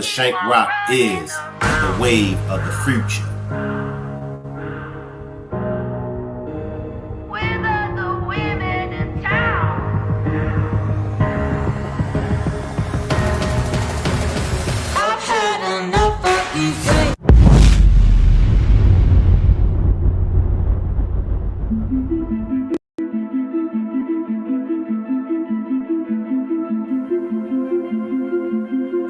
Shank Rock is the wave of the future.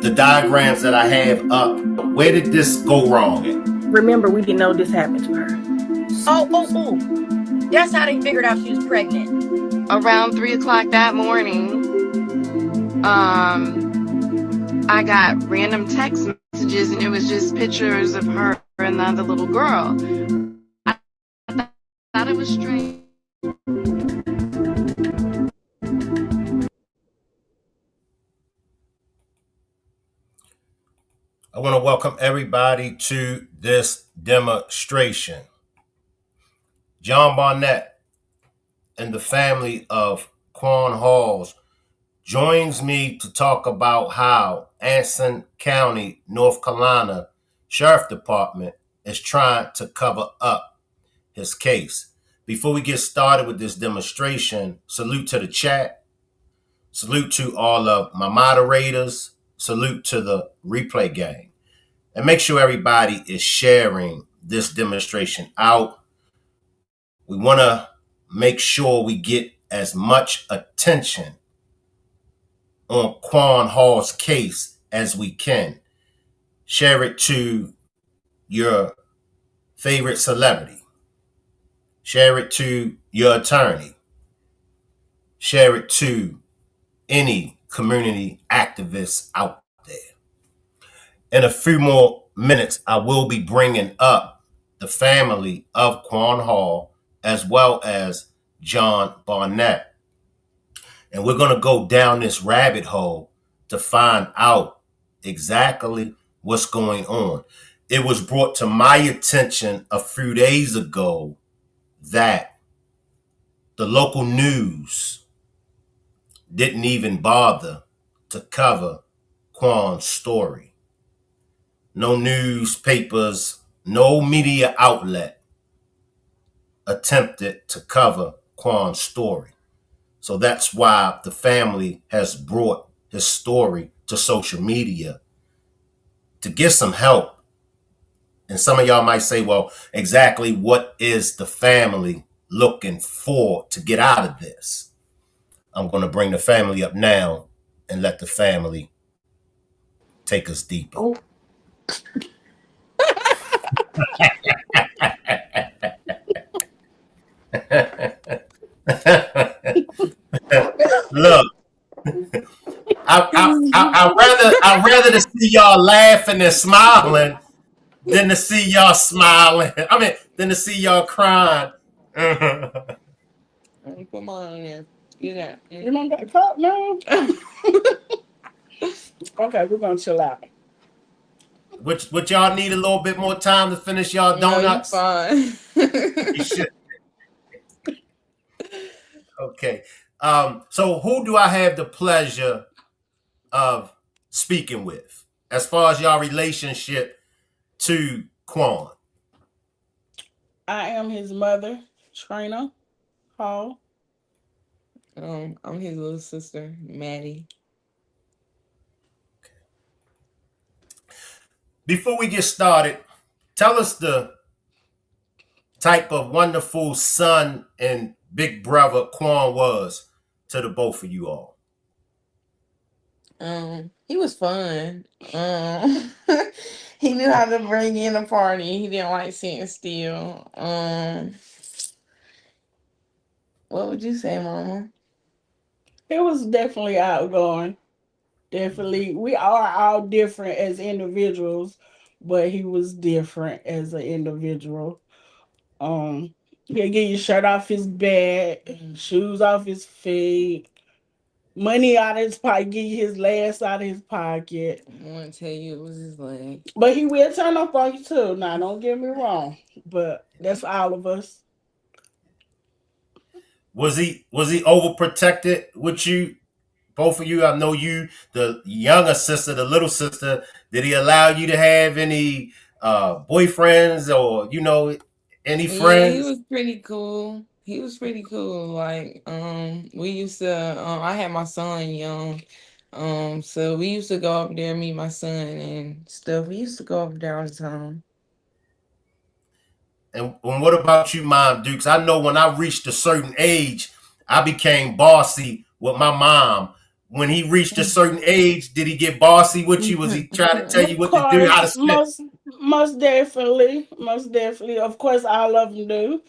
The diagrams that I have up, where did this go wrong at? Remember, we didn't know this happened to her. Oh. That's how they figured out she was pregnant. Around 3 o'clock that morning, I got random text messages, and it was just pictures of her and the other little girl. I thought it was strange. I want to welcome everybody to this demonstration. John Barnett and the family of Quan Halls joins me to talk about how Anson County, North Carolina Sheriff Department is trying to cover up his case. Before we get started with this demonstration, salute to the chat, salute to all of my moderators, salute to the replay gang. And make sure everybody is sharing this demonstration out. We want to make sure we get as much attention on Quan Hall's case as we can. Share it to your favorite celebrity. Share it to your attorney. Share it to any community activists out there. In a few more minutes, I will be bringing up the family of Quan Hall as well as John Barnett. And we're going to go down this rabbit hole to find out exactly what's going on. It was brought to my attention a few days ago that the local news didn't even bother to cover Quan's story. No newspapers, no media outlet attempted to cover Quan's story. So that's why the family has brought his story to social media to get some help. And some of y'all might say, well, exactly what is the family looking for to get out of this? I'm going to bring the family up now and let the family take us deeper. Oh. Look, I'd rather to see y'all laughing and smiling than to see y'all smiling. I mean, than to see y'all crying. Come on, man. Yeah. You don't got a cup now? Okay, we're gonna chill out. Would y'all need a little bit more time to finish y'all donuts? No, you're fine. You should. Okay. So who do I have the pleasure of speaking with as far as y'all relationship to Quan? I am his mother, Trina Hall. I'm his little sister, Maddie. Before we get started, tell us the type of wonderful son and big brother Quan was to the both of you all. He was fun. He knew how to bring in a party. He didn't like sitting still. What would you say, Mama? It was definitely outgoing. Definitely. We are all different as individuals, but he was different as an individual. He'll get your shirt off his back, shoes off his feet, money out of his pocket, get you his last out of his pocket. I want to tell you it was his leg. But he will turn up on you too. Now, don't get me wrong. But that's all of us. Was he overprotected with you both of you, I know you, the younger sister, the little sister, did he allow you to have any boyfriends or, any Yeah, he friends? was pretty cool. He was pretty cool. Like, we used to I had my son young. So we used to go up there, meet my son and stuff. We used to go up there all the time. And what about you, Mom Dukes? I know when I reached a certain age, I became bossy with my mom. When he reached a certain age, did he get bossy with you? Was he trying to tell you Of what to do, how course, to spend? most definitely, most definitely. Of course, all of them do,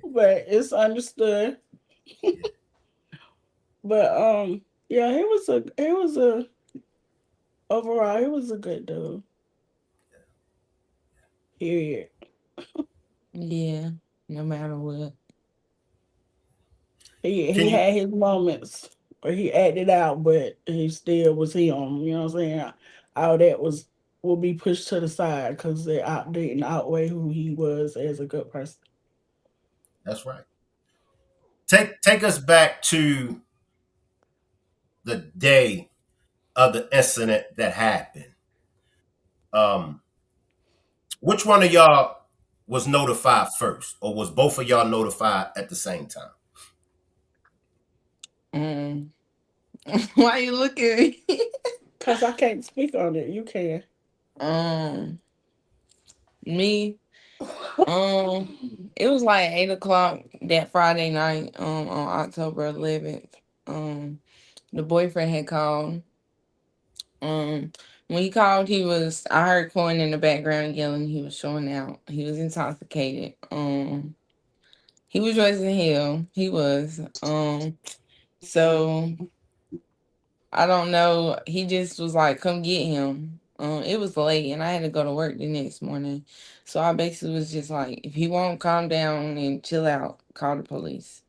but it's understood. But yeah, he was a overall he was a good dude. Period. Yeah, no matter what. He Can you? had his moments where he acted out, but he still was him. You know what I'm saying? All that was will be pushed to the side because they didn't outweigh who he was as a good person. That's right. Take us back to the day of the incident that happened. Um, which one of y'all was notified first, or was both of y'all notified at the same time? Mm. Why you looking at me? Cause I can't speak on it. You can. um, Me, it was like 8 o'clock that Friday night, on October 11th. The boyfriend had called. When he called, I heard Quan in the background yelling. He was showing out. He was intoxicated. He was raising hell. He was. So I don't know. He just was like, "Come get him." It was late, and I had to go to work the next morning. So I basically was just like, "If he won't calm down and chill out, call the police."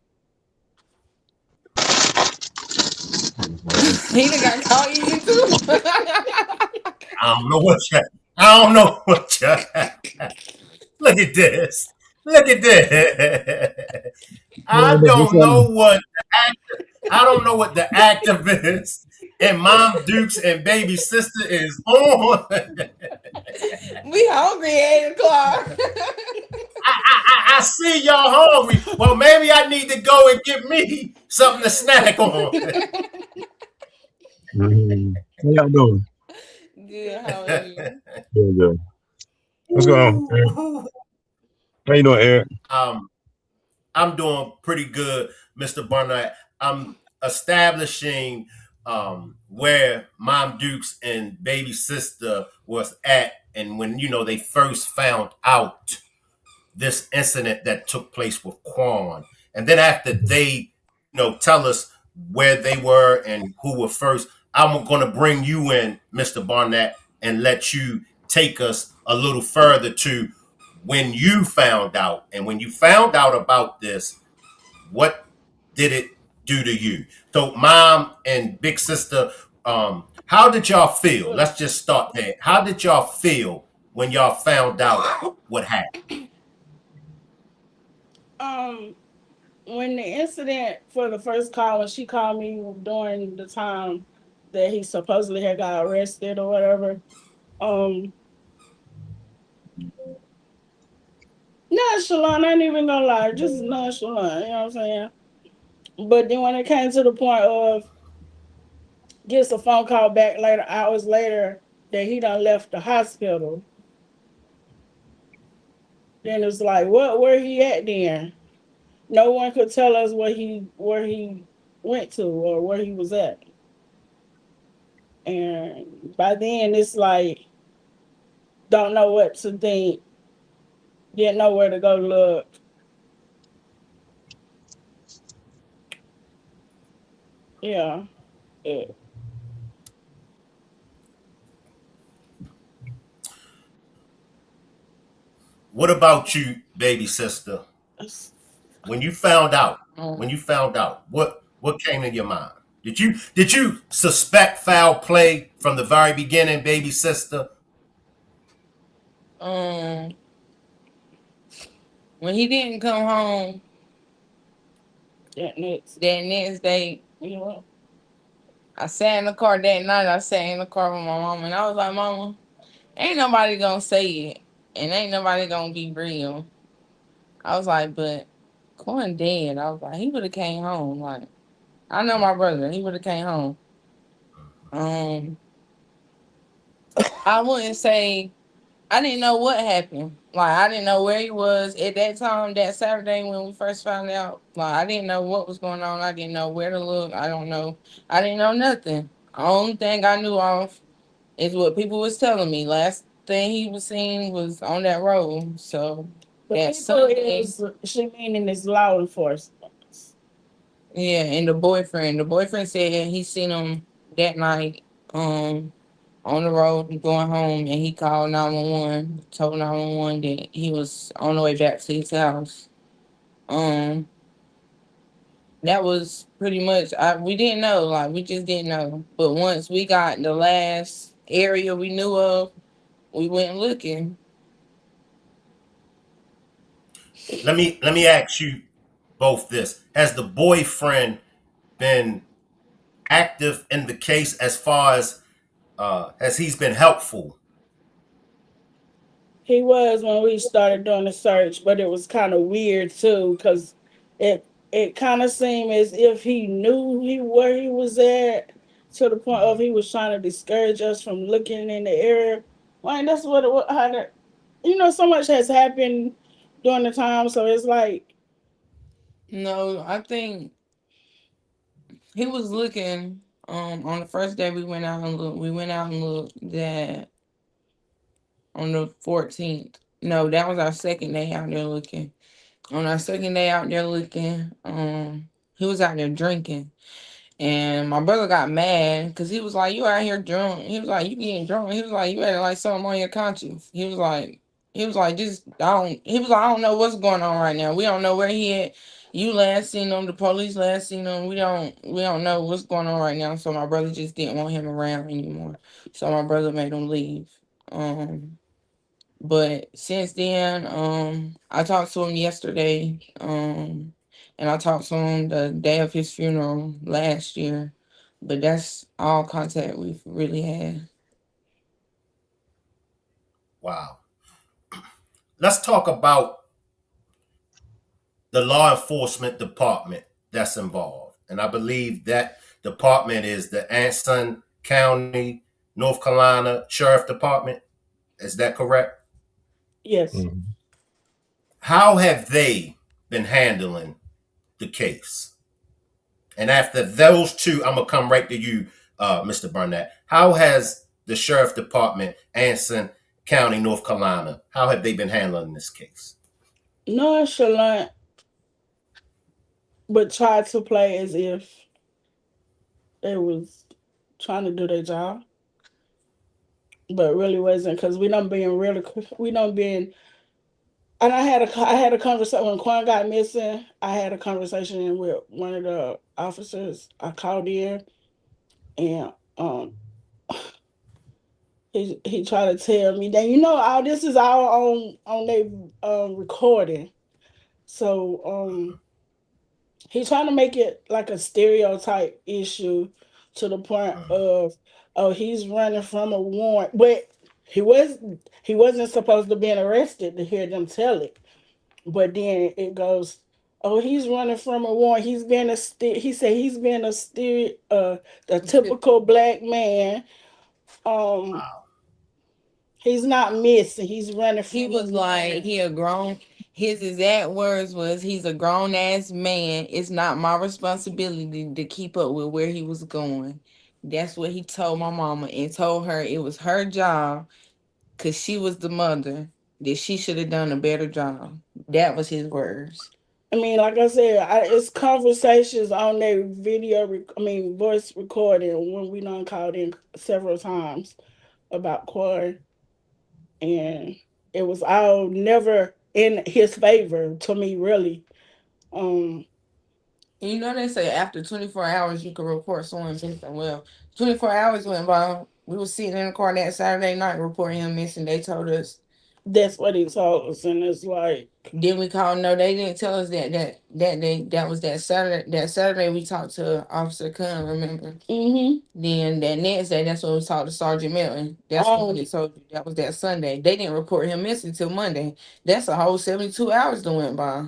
He done got caught eating too. I don't know what you. I don't know what you. Look at this. Look at this. Yeah, I but this don't know one, what I don't know what the activist and Mom Dukes and baby sister is on. We hungry at 8 o'clock. I see y'all hungry. Well, maybe I need to go and get me something to snack on. how y'all doing? Good, how are you? Good, good. What's going on, Ooh, Eric? ooh. How you doing, Eric? Um, I'm doing pretty good, Mr. Barnett. I'm establishing where Mom Dukes and baby sister was at, and when they first found out this incident that took place with Quan, and then after they, tell us where they were and who were first, I'm going to bring you in, Mr. Barnett, and let you take us a little further to when you found out, and when you found out about this, what did it do to you? So, Mom and big sister, how did y'all feel? Let's just start there. How did y'all feel when y'all found out what happened? um, when the incident for the first call, when she called me during the time that he supposedly had got arrested or whatever, um, nonchalant. I ain't even gonna lie, just nonchalant. You know what I'm saying? But then when it came to the point of gets a phone call back later, hours later, that he done left the hospital, then it's like, what? Where he at then? No one could tell us where he went to or where he was at. And by then, it's like don't know what to think, didn't know where to go look. Yeah, it, What about you, baby sister? it's- When you found out, Um, what came in your mind? Did you suspect foul play from the very beginning, baby sister? when he didn't come home, That next day, You know, I sat in the car that night. I sat in the car with my mom, and I was like, "Mama, ain't nobody gonna say it, and ain't nobody gonna be real." I was like, "But Quan dead." I was like, "He would have came home. Like, I know my brother. He would have came home." Um, I wouldn't say I didn't know what happened. Like, I didn't know where he was at that time, that Saturday when we first found out. Like, I didn't know what was going on. I didn't know where to look. I don't know. I didn't know nothing. The only thing I knew of is what people was telling me. Last thing he was seen was on that road. So the that people Sunday, is she meaning is law enforcement. yeah, and the boyfriend said he seen him that night. On the road going home, and he called 911, told 911 that he was on the way back to his house. Um, that was pretty much we didn't know, like we just didn't know. But once we got the last area we knew of, we went looking. Let me ask you both this: has the boyfriend been active in the case as far as has he's been helpful? He was when we started doing the search, but it was kind of weird too, because it kind of seemed as if he knew he where he was at, to the point of he was trying to discourage us from looking in the area. Like that's what it how that, so much has happened during the time, so it's like No, I think he was looking. On the first day we went out and looked. We went out and looked that on the 14th. No, that was our second day out there looking. On our second day out there looking, he was out there drinking. And my brother got mad because he was like, "You out here drunk." He was like, "You getting drunk." He was like, "You had like something on your conscience." He was like, "Just I don't." He was like, "I don't know what's going on right now. We don't know where he at. You last seen him. The police last seen him. We don't know what's going on right now." So my brother just didn't want him around anymore. So my brother made him leave. But since then, I talked to him yesterday, and I talked to him the day of his funeral last year. But that's all contact we've really had. Wow. Let's talk about the law enforcement department that's involved. And I believe that department is the Anson County, North Carolina Sheriff Department. Is that correct? yes. Mhm. How have they been handling the case? And after those two, I'm gonna come right to you, Mr. Barnett. How has the sheriff department, Anson County, North Carolina, how have they been handling this case? Nonchalant, but tried to play as if they was trying to do their job, but really wasn't, because we don't been. And I had a conversation when Quan got missing. I had a conversation with one of the officers. I called in, and he tried to tell me that all this is all on their recording. So he's trying to make it like a stereotype issue, to the point of, oh, he's running from a warrant, but he wasn't supposed to be arrested to hear them tell it. But then it goes, oh, he's running from a warrant. He said he's been a typical black man. Um, Wow. he's not missing. He's running He from a was like, warrant. he a grown. His exact words was, "He's a grown ass man. It's not my responsibility to keep up with where he was going." That's what he told my mama, and told her it was her job, because she was the mother, that she should have done a better job. That was his words. I mean, like I said, it's conversations on their voice recording, when we done called in several times about Corey, and it was all never in his favor to me, really. Um, You know, they say after 24 hours you can report someone missing. Well, 24 hours went by. We were sitting in the car that Saturday night reporting him missing. They told us That's what he told us, and it's like, Then we called. No, they didn't tell us that was that Saturday. That Saturday we talked to Officer Quan. Remember? Then that next day, that's when we talked to Sergeant Melton. That's when they told you that was that Sunday. They didn't report him missing till Monday. That's a whole 72 hours that went by.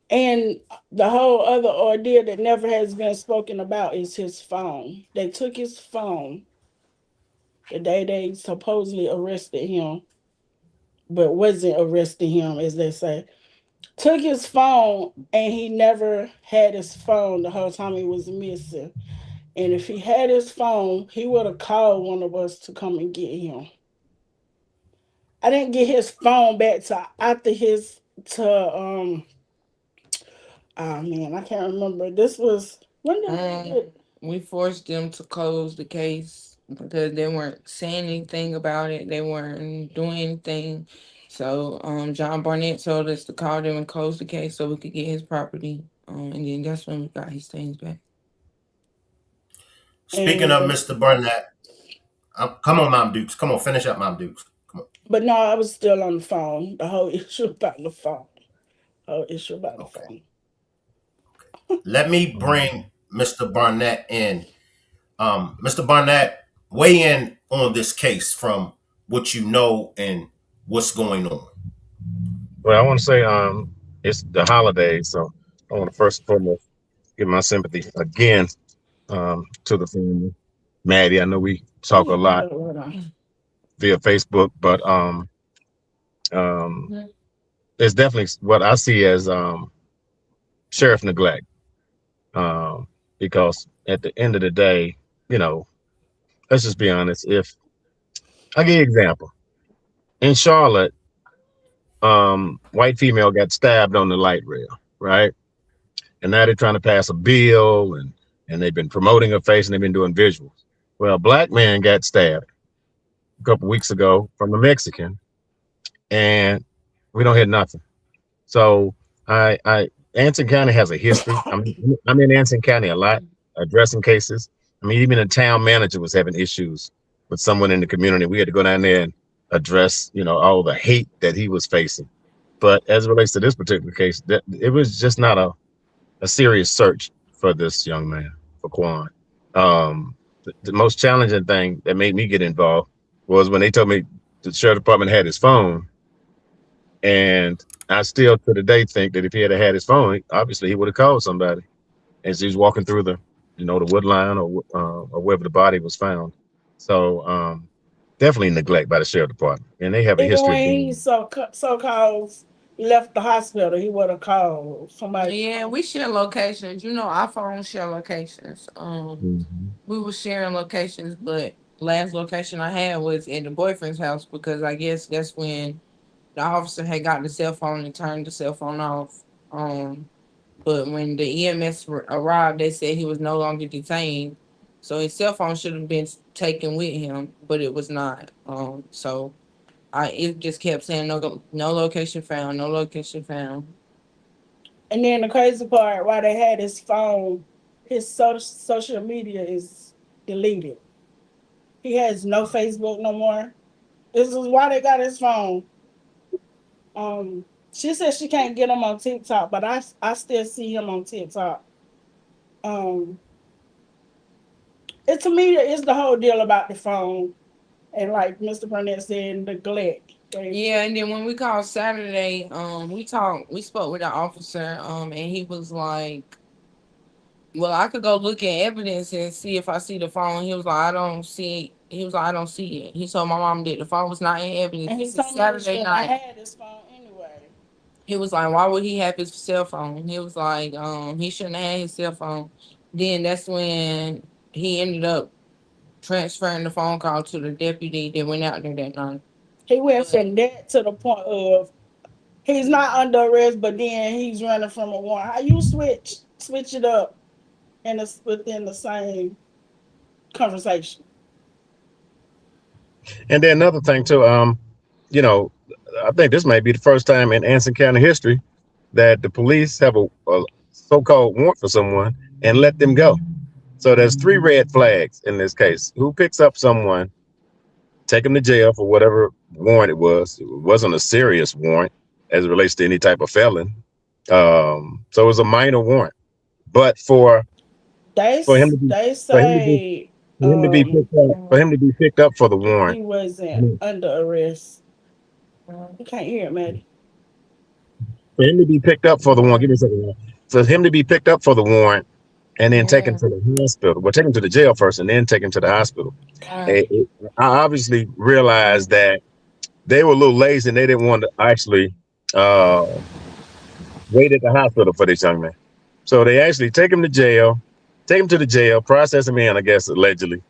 And the whole other ordeal that never has been spoken about is his phone. They took his phone the day they supposedly arrested him, but wasn't arresting him, as they say. Took his phone, and he never had his phone the whole time he was missing. And if he had his phone, he would have called one of us to come and get him. I didn't get his phone back to after his to oh man, I can't remember. This was when did we forced them to close the case because they weren't saying anything about it. They weren't doing anything. So John Barnett told us to call them and close the case so we could get his property. And then that's when we got his things back. Speaking of Mr. Barnett, come on, Mom Dukes. Come on, finish up, Mom Dukes. Come on. But no, I was still on the phone. The whole issue about the phone. Okay. Let me bring Mr. Barnett in. Mr. Barnett, weigh in on this case from what you know and what's going on. Well, I want to say it's the holidays, so I want to first and foremost give my sympathy again to the family. Maddie, I know we talk a lot via Facebook, but it's definitely what I see as sheriff neglect. Because at the end of the day, you know, let's just be honest. If I give you an example, in Charlotte, white female got stabbed on the light rail, right? And now they're trying to pass a bill, and they've been promoting her face and they've been doing visuals. Well, a black man got stabbed a couple weeks ago from a Mexican, and we don't hear nothing. So Anson County has a history. I'm in Anson County a lot, addressing cases. I mean, even the town manager was having issues with someone in the community. We had to go down there and address, you know, all the hate that he was facing. But as it relates to this particular case, that it was just not a serious search for this young man, for Quan. The most challenging thing that made me get involved was when they told me the sheriff department had his phone, and I still to the day think that if he had his phone, obviously he would have called somebody as he was walking through the, you know, the wood line or wherever the body was found. So definitely neglect by the sheriff department, and they have a history. Even when he so-called left the hospital, he would have called somebody. Yeah, we share locations. You know, our phones share locations. We were sharing locations, but last location I had was at the boyfriend's house because I guess that's when the officer had gotten the cell phone and turned the cell phone off. But when the EMS arrived, they said he was no longer detained. So his cell phone should have been taken with him, but it was not. So it just kept saying no location found, no location found. And then the crazy part, while they had his phone, his social media is deleted. He has no Facebook no more. This is why they got his phone. She said she can't get him on TikTok, but I still see him on TikTok. It to me it's the whole deal about the phone, and like Mr. Barnett said, neglect. Yeah, and then when we called Saturday, we spoke with the officer, and he was like, well, I could go look at evidence and see if I see the phone. He was like, I don't see it. He was like, I don't see it. He told my mom that the phone was not in evidence. And he told me Saturday night. I had his phone anyway. He was like, why would he have his cell phone? He was like, he shouldn't have had his cell phone. Then that's when he ended up transferring the phone call to the deputy that went out there that night. He went from that to the point of he's not under arrest, but then he's running from a warrant. How you switch it up within the same conversation? And then another thing too, you know, I think this might be the first time in Anson County history that the police have a so-called warrant for someone and let them go. So there's 3 red flags in this case. Who picks up someone, take them to jail for whatever warrant it was. It wasn't a serious warrant as it relates to any type of felon. So it was a minor warrant. But for him to be They for him to be say for him to be picked up for him to be picked up for the warrant. he wasn't under arrest. You can't hear it, Maddie. For him to be picked up for the warrant, give me a second. For him to be picked up for the warrant and then taken to the hospital, well, taken to the jail first and then taken to the hospital. I obviously realized that they were a little lazy and they didn't want to actually uh, wait at the hospital for this young man. So they actually take him to the jail, process him in, I guess, allegedly,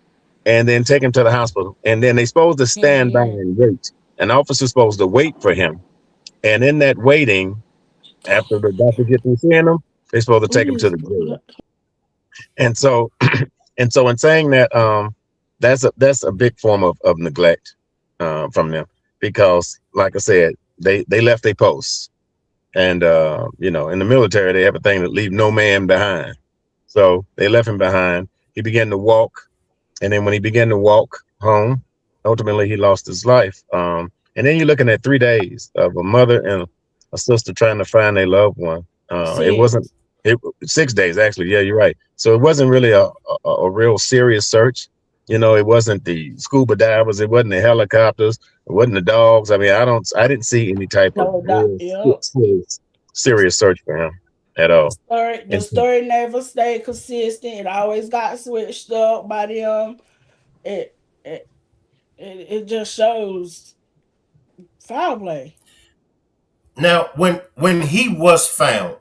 and then take him to the hospital. And then they're supposed to stand by and wait. An officer's supposed to wait for him. And in that waiting, after the doctor gets through seeing him, they're supposed to take him to the jail. And so, in saying that, that's a big form of neglect from them, because, like I said, they left their posts, and in the military they have a thing that leave no man behind. So they left him behind. He began to walk, and then when he began to walk home, ultimately he lost his life. And then you're looking at 3 days of a mother and a sister trying to find their loved one. It wasn't. 6 days actually. Yeah, you're right. So it wasn't really a real serious search. It wasn't the scuba divers. It wasn't the helicopters. It wasn't the dogs. I mean, I didn't see any type of real serious search for him at all. The story never stayed consistent. It always got switched up by them. It just shows foul play. Now, when he was found,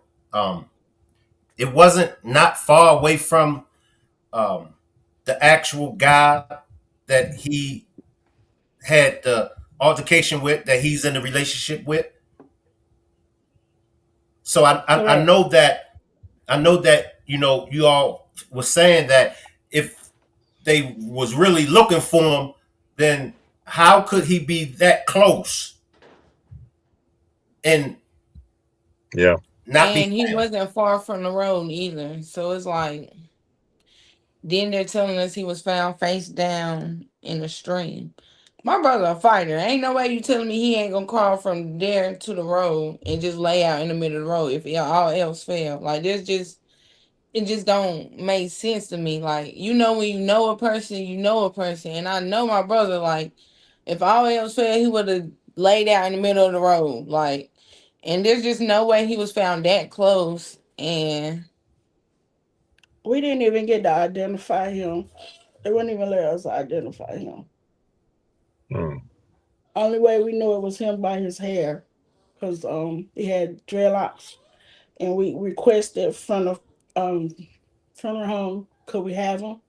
it wasn't not far away from the actual guy that he had the altercation with, that he's in a relationship with. So I know that you all were saying that if they was really looking for him, then how could he be that close and yeah not be And he found? wasn't far from the road either. So it's like, then they're telling us he was found face down in a stream. My brother a fighter. Ain't no way you telling me he ain't gonna crawl from there to the road and just lay out in the middle of the road if all else fail. Like, it just don't make sense to me. Like, when you know a person, and I know my brother. Like, if all else failed, he would have laid out in the middle of the road. Like, and there's just no way he was found that close. And we didn't even get to identify him. They wouldn't even let us identify him. Only way we knew it was him by his hair, because he had dreadlocks, and we requested from the home, could we have him?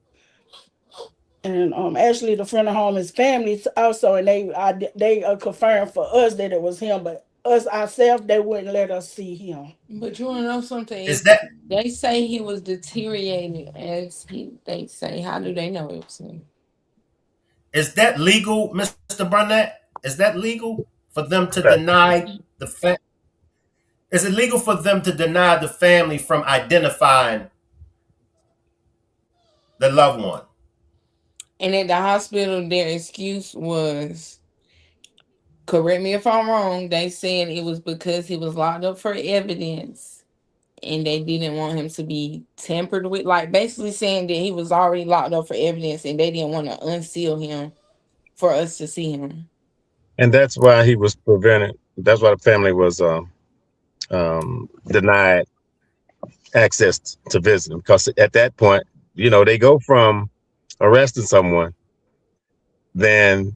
And actually the front of home is family also, and they confirmed for us that it was him, but us ourselves they wouldn't let us see him. But you want to know something? Is If that they say he was deteriorating, they say, how do they know it was him? is that legal, Mr. Barnett? Is that legal for them to deny the fact? Is it legal for them to deny the family from identifying the loved one? And at the hospital, their excuse was, correct me if I'm wrong, they said it was because he was locked up for evidence and they didn't want him to be tampered with. Like, basically saying that he was already locked up for evidence and they didn't want to unseal him for us to see him. And that's why he was prevented. That's why the family was denied access to visit him, because at that point, they go from arresting someone, then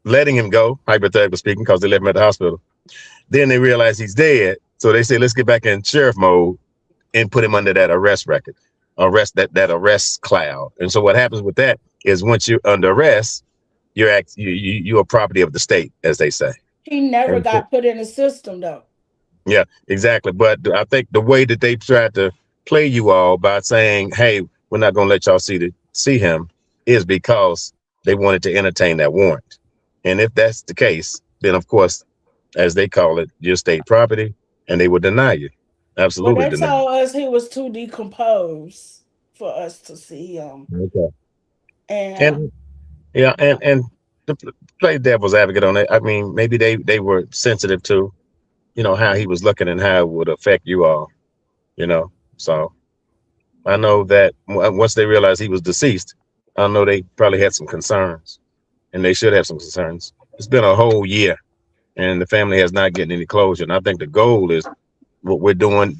letting him go, hypothetically speaking, because they left him at the hospital. Then they realize he's dead, so they say, let's get back in sheriff mode and put him under that arrest record, that arrest cloud. And so what happens with that is, once you're under arrest, you're a property of the state, as they say. He never got put in the system though. Yeah, exactly. But I think the way that they tried to play you all by saying, hey, we're not going to let y'all see him, is because they wanted to entertain that warrant. And if that's the case, then of course, as they call it, your state property, and they would deny you. Absolutely. Well, they told us he was too decomposed for us to see him. Okay. And yeah, and play devil's advocate on it. I mean, maybe they were sensitive to, how he was looking and how it would affect you all. So I know that once they realized he was deceased, I know they probably had some concerns, and they should have some concerns. It's been a whole year, and the family has not gotten any closure. And I think the goal is what we're doing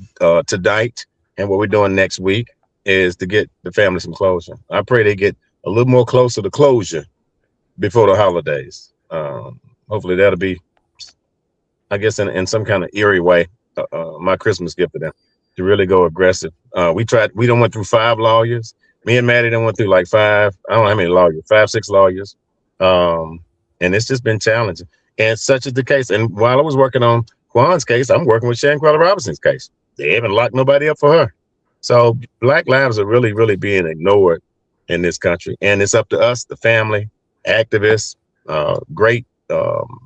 tonight and what we're doing next week is to get the family some closure. I pray they get a little more closer to closure before the holidays. Hopefully that'll be, I guess, in some kind of eerie way, my Christmas gift to them, to really go aggressive. We don't went through 5 lawyers. Me and Maddie done went through like 5, I don't know how many lawyers, 5, 6 lawyers. And it's just been challenging. And such is the case. And while I was working on Quan's case, I'm working with Shannon Crowder Robinson's case. They haven't locked nobody up for her. So Black lives are really, really being ignored in this country. And it's up to us, the family, activists, great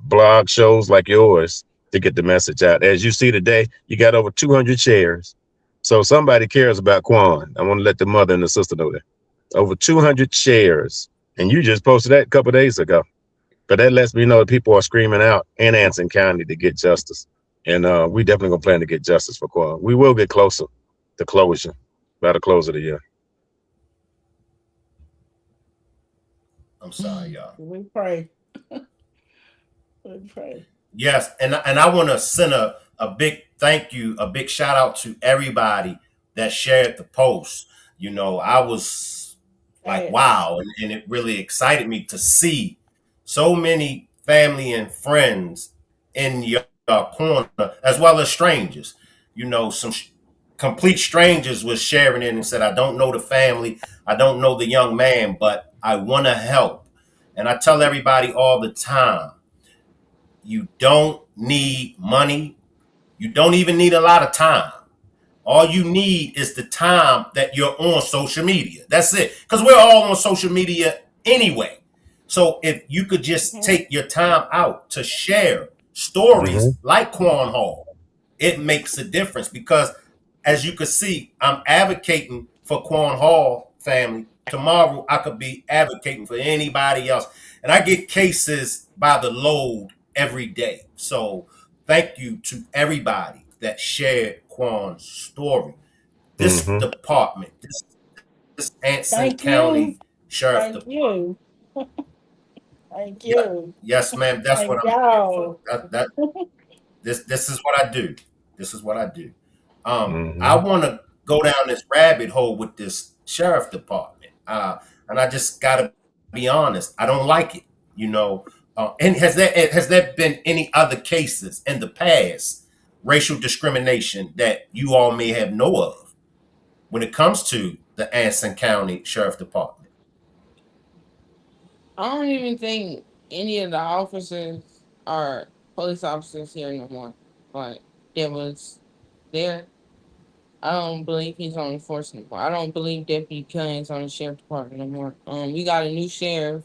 blog shows like yours to get the message out. As you see today, you got over 200 shares. So somebody cares about Quan. I want to let the mother and the sister know that. Over 200 shares. And you just posted that a couple of days ago. But that lets me know that people are screaming out in Anson County to get justice. And we definitely going to plan to get justice for Quan. We will get closer to closure by the close of the year. I'm sorry, y'all. We pray. We pray. Yes, and I want to send a big thank you, a big shout out to everybody that shared the post. I was like, wow, and it really excited me to see so many family and friends in your corner, as well as strangers. Some complete strangers was sharing it and said, I don't know the family, I don't know the young man, but I want to help. And I tell everybody all the time, you don't need money. You don't even need a lot of time. All you need is the time that you're on social media. That's it. Because we're all on social media anyway. So if you could just take your time out to share stories like Quan Hall, it makes a difference. Because as you can see, I'm advocating for Quan Hall family. Tomorrow, I could be advocating for anybody else. And I get cases by the load every day. So thank you to everybody that shared Quan's story. This department, this Anson County Sheriff Department. Thank you. Yes, ma'am. That's what Thank I'm here for. y'all. This is what I do. This is what I do. I want to go down this rabbit hole with this sheriff department, and I just got to be honest. I don't like it. And has there been any other cases in the past, racial discrimination that you all may have know of when it comes to the Anson County Sheriff Department? I don't even think any of the officers are police officers here no more. Like, that was there. I don't believe he's on the force anymore. I don't believe Deputy Cunning's on the sheriff department no more. We got a new sheriff.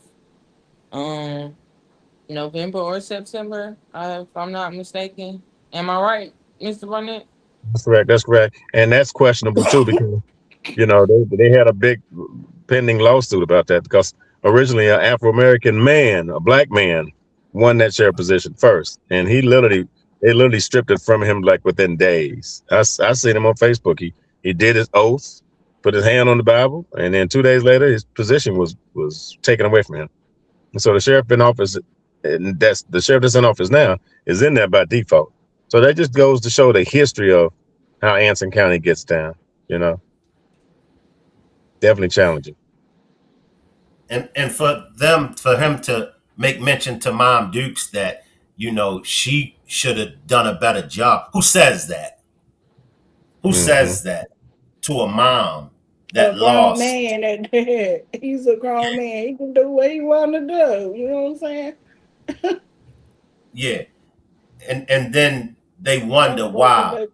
November or September, if I'm not mistaken. Am I right, Mr. Barnett? That's correct. That's correct. And that's questionable too, because they had a big pending lawsuit about that, because originally an Afro-American man, a black man, won that sheriff position first, and they literally stripped it from him like within days. I seen him on Facebook. He did his oath, put his hand on the Bible, and then 2 days later his position was taken away from him. And so the sheriff in office, and that's the sheriff that's in office now, is in there by default. So that just goes to show the history of how Anson County gets down. Definitely challenging. And for him to make mention to Mom Dukes that she should have done a better job. Who says that? Who says that to a mom that lost? Man, he's a grown man. He can do what he want to do. You know what I'm saying? Yeah, and then they wonder why.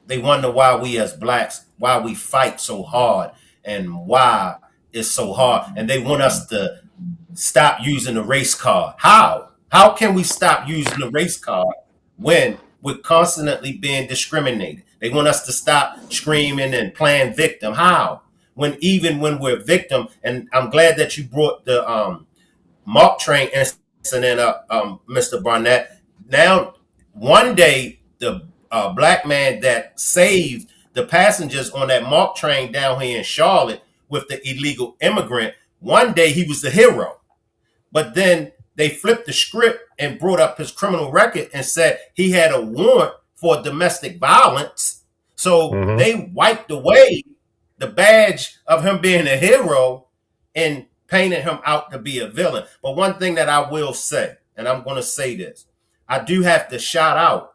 They wonder why we as blacks, why we fight so hard, and why it's so hard. And they want us to stop using the race card. How? How can we stop using the race card when we're constantly being discriminated? They want us to stop screaming and playing victim. How? Even when we're victim, and I'm glad that you brought Mark train incident, Mr. Barnett. Now, one day, the black man that saved the passengers on that Mark train down here in Charlotte with the illegal immigrant, one day he was the hero. But then they flipped the script and brought up his criminal record and said he had a warrant for domestic violence. So Mm-hmm. they wiped away the badge of him being a hero and painted him out to be a villain. But one thing that I will say, and I'm going to say this, I do have to shout out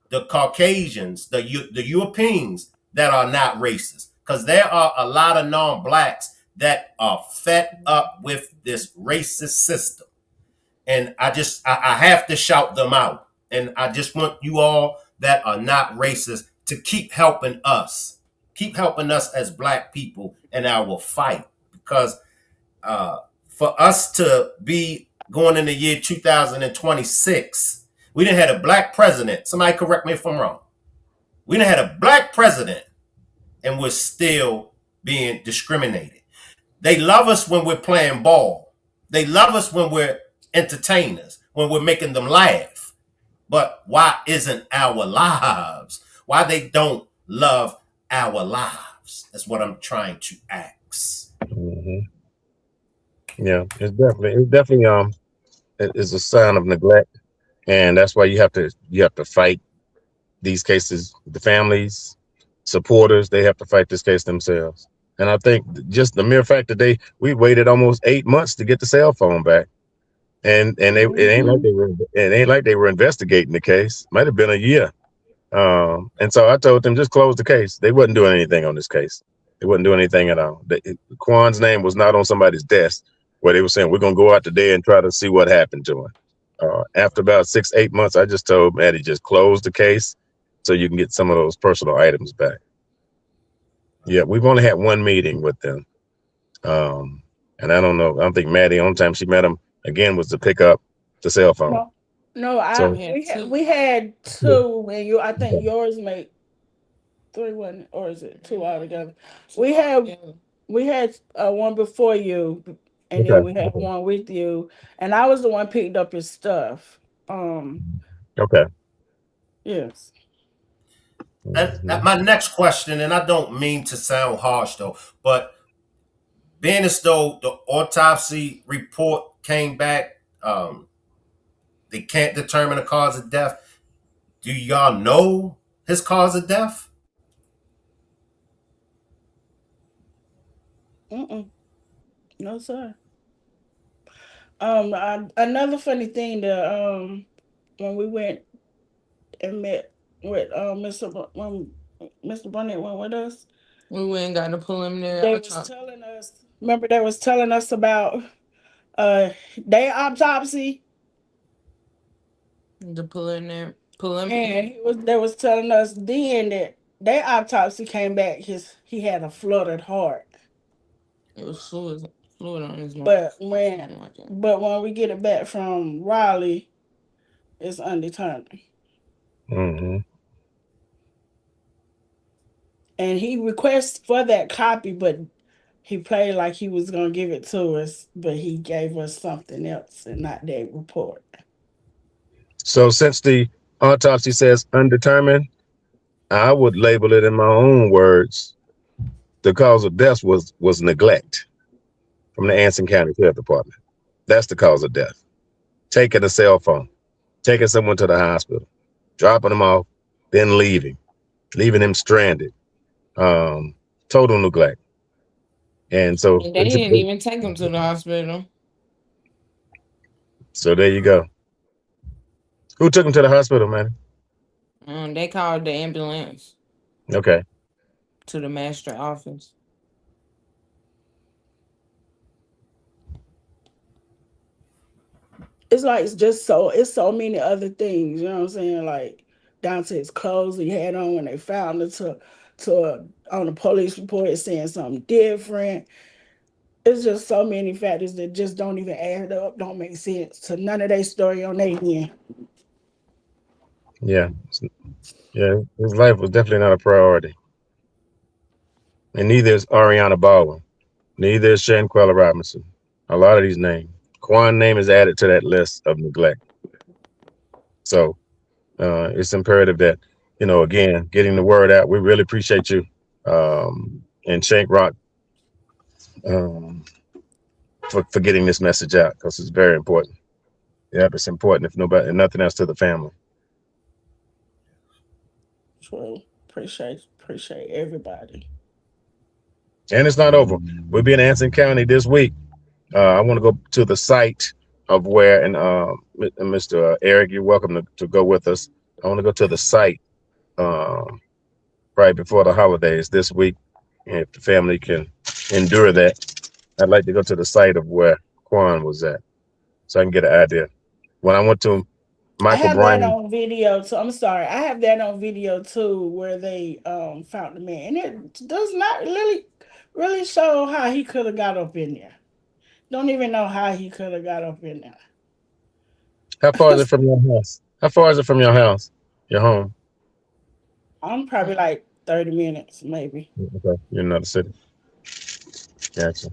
the Caucasians, the Europeans that are not racist, because there are a lot of non-blacks that are fed up with this racist system. And I have to shout them out. And I just want you all that are not racist to keep helping us. Keep helping us as black people in our fight. Because for us to be going in the year 2026, we didn't have a black president. Somebody correct me if I'm wrong. We didn't have a black president and we're still being discriminated. They love us when we're playing ball. They love us when we're entertainers, when we're making them laugh. But why isn't our lives? Why they don't love our lives? That's what I'm trying to ask. Mm-hmm. Yeah, it's definitely it's a sign of neglect, and that's why you have to fight these cases. The families, supporters, they have to fight this case themselves. And I think just the mere fact that we waited almost 8 months to get the cell phone back, and it ain't like they were investigating the case. Might have been a year. And so I told them just close the case. They wasn't doing anything on this case. They wouldn't do anything at all. Quan's name was not on somebody's desk where they were saying we're gonna go out today and try to see what happened to him. After about 6-8 months, I just told Maddie just close the case so you can get some of those personal items back. Yeah, we've only had one meeting with them. And I don't know. I don't think Maddie, on time she met him again was to pick up the cell phone. No, we had two, and I think yours made 3, wasn't it? Or is it 2 altogether? We had one before you, and then we had one with you, and I was the one picked up his stuff. Okay. Yes. And my next question, and I don't mean to sound harsh though, but being as though the autopsy report came back, they can't determine the cause of death. Do y'all know his cause of death? No, sir. Another funny thing that when we went and met with when Mr. Barnett went with us, We went and got the preliminary. they was telling us. Remember, they was telling us about their autopsy. The preliminary. And they was telling us then that their autopsy came back. He had a fluttered heart. It was fluid on his mouth. But when we get it back from Raleigh, it's undetermined. Mm-hmm. And he requested for that copy, but he played like he was gonna give it to us, but he gave us something else and not that report. So since the autopsy says undetermined, I would label it in my own words. The cause of death was neglect from the Anson County Sheriff Department. That's the cause of death. Taking a cell phone, taking someone to the hospital, dropping them off, then leaving him stranded. Total neglect. And so they didn't even take him to the hospital. So there you go. Who took him to the hospital, man? They called the ambulance. Okay. To the magistrate office. It's so many other things, you know what I'm saying? Like down to his clothes he had on when they found it on the police report saying something different. It's just so many factors that just don't even add up, don't make sense to none of their story on their end. Yeah. Yeah, his life was definitely not a priority. And neither is Ariana Baldwin. Neither is Shanquella Robinson. A lot of these names. Quan name is added to that list of neglect. So it's imperative that, again, getting the word out. We really appreciate you and Shank Rock um, for getting this message out, because it's very important. Yeah, it's important, if nothing else, to the family. True. Appreciate everybody. And it's not over. We'll be in Anson County this week. I want to go to the site of where, and Mr. Eric, you're welcome to go with us. I want to go to the site right before the holidays this week. And if the family can endure that, I'd like to go to the site of where Quan was at, so I can get an idea. When I went to I Michael have that Bryan, on video too. I'm sorry. I have that on video too, where they found the man, and it does not really show how he could have got up in there. Don't even know how he could have got up in how far is there. it from your house? How far is it from your house, your home? I'm probably like 30 minutes, maybe. Okay, you're in another city. Gotcha.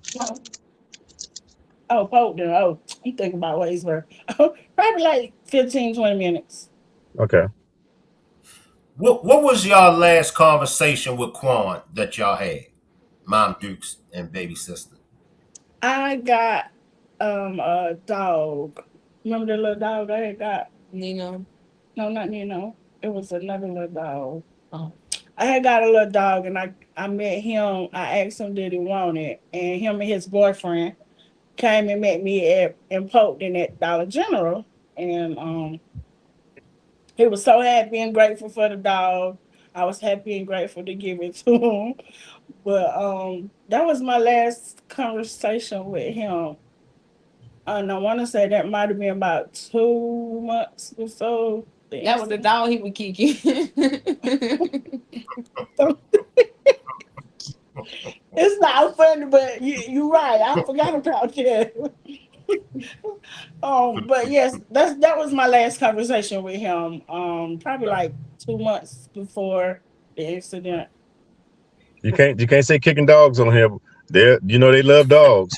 Oh, Polkton. Oh, I'm thinking about Waysburg. Oh, probably like 15, 20 minutes. Okay. What was y'all last conversation with Quan that y'all had? Mom Dukes and baby sister. I got a dog. Remember the little dog I had got? Nino. No, not Nino. It was another little dog. Oh. I had got a little dog, and I met him. I asked him did he want it, and him and his boyfriend came and met me at in Polkton at Dollar General, and he was so happy and grateful for the dog. I was happy and grateful to give it to him. But that was my last conversation with him. And I want to say that might have been about 2 months or so. That was the dog he would kick you. It's not funny, but you're right. I forgot about that. But yes, that was my last conversation with him. Probably like 2 months before the incident. You can't say kicking dogs on here. They love dogs.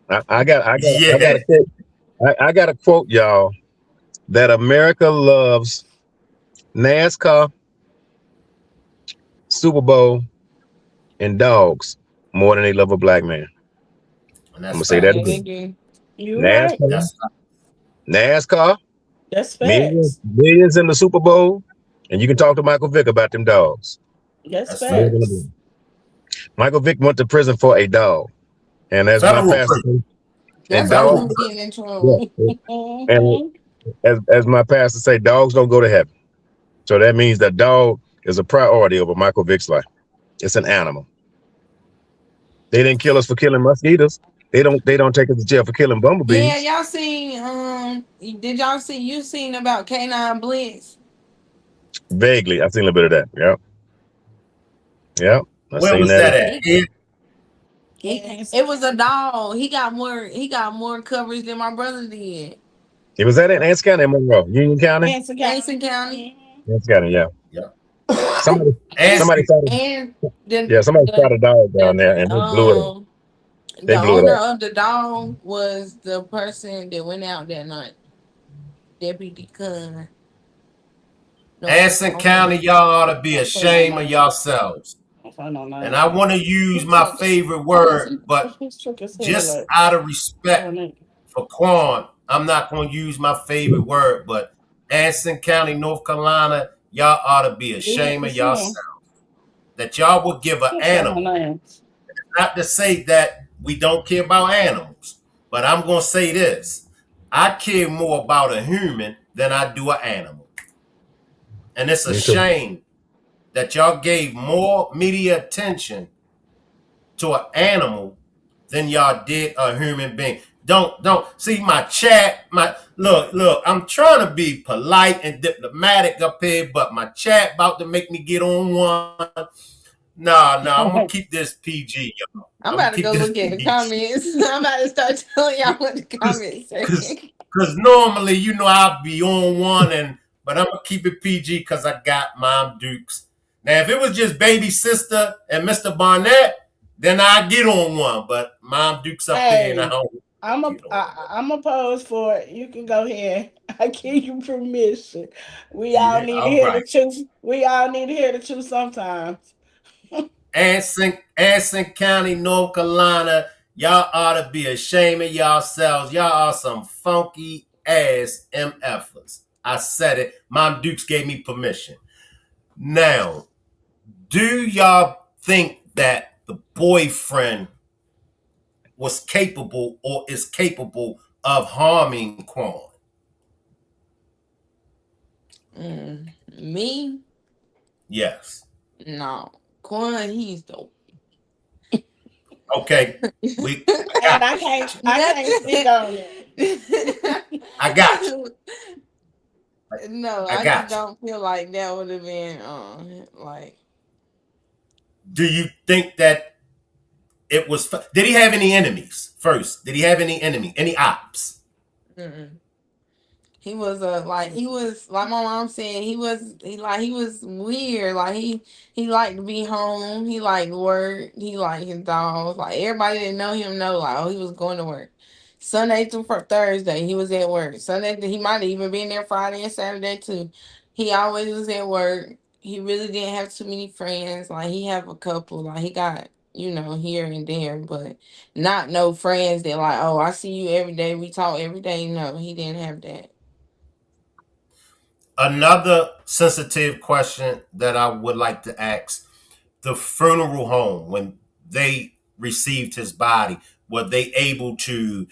I got Yeah. a quote. I got a quote, y'all, that America loves NASCAR, Super Bowl, and dogs more than they love a black man. And I'm that's gonna say that facts. Yeah, they again. do. You're right. NASCAR, That's NASCAR, That's millions, facts. millions in the Super Bowl, and you can talk to Michael Vick about them dogs. That's that's More than a facts. facts. black. Michael Vick went to prison for a dog, and as my Federal pastor, prison. and That's why he Federal dogs, was prison. getting in trouble. yeah, and Mhm. as my pastor say, dogs don't go to heaven. So that means that dog is a priority over Michael Vick's life. It's an animal. They didn't kill us for killing mosquitoes. They don't take us to jail for killing Yeah, bumblebees. y'all seen did y'all see you seen about Canine Blitz? Vaguely, I've seen a little bit of that. Yep. Yep. I've Where seen was that. that at? He, Here? it was a dog. He got more coverage than my brother did. It was that in Anson County, Monroe, Union County. Anson Anson County. County. Anson County, yeah. Yeah. Somebody, And somebody shot a, And the yeah, somebody the shot a dog down there, and the they blew it up. um They the blew it owner up. of the dog was the person that went out that night. Deputy Cunn. No, Anson on the County, y'all ought to be I'm saying no ashamed of names. yourselves. I'm saying no And I names. want to use he my took favorite word, but He's shook his head just like, out of oh, respect nigga. for Quan, I'm not going to use my favorite word, but Anson County, North Carolina, y'all ought to be You ashamed can of see him. yourself that y'all would give an Don't say no animal. names. Not to say that we don't care about animals, but I'm going to say this. I care more about a human than I do an animal. And it's a Me too. shame that y'all gave more media attention to an animal than y'all did a human being. Don't see my chat. My look. I'm trying to be polite and diplomatic up here, but my chat about to make me get on one. Nah. I'm gonna keep this PG, y'all. I'm I'm gonna about to keep go this look at the PG. comments. I'm about to start telling y'all what the comments Cause, say. cause normally, I'll be on one, but I'm gonna keep it PG because I got Mom Dukes. Now, if it was just baby sister and Mr. Barnett, then I get on one. But Mom Dukes up here Hey, now. You know what? I'm opposed for it. You can go ahead. I give you permission. We all Yeah, need to all hear the right. truth. We all need to hear the truth sometimes. Anson County, North Carolina, y'all ought to be ashamed of yourselves. Y'all are some funky ass MFers. I said it. Mom Dukes gave me permission. Now, do y'all think that the boyfriend was capable or is capable of harming Quan? Me? Yes. No. Quan, he's dope. Okay. I And got I can't speak Nothing. on it. I got you. No, I I just got you. don't feel like that would have been like Do you think that it was? Did he have any enemies first? Did he have any enemy? Any ops? mm-mm. He was he was like my mom said, he was weird. Like he liked to be home, he liked work, he liked his dogs. Like everybody that know him know like, oh, he was going to work. Sunday through Thursday, he was at work. He might have even been there Friday and Saturday too. He always was at work. He really didn't have too many friends. Like he have a couple. Like he got, here and there, but not no friends that like, oh, I see you every day. We talk every day. No, he didn't have that. Another sensitive question that I would like to ask: the funeral home, when they received his body, were they able to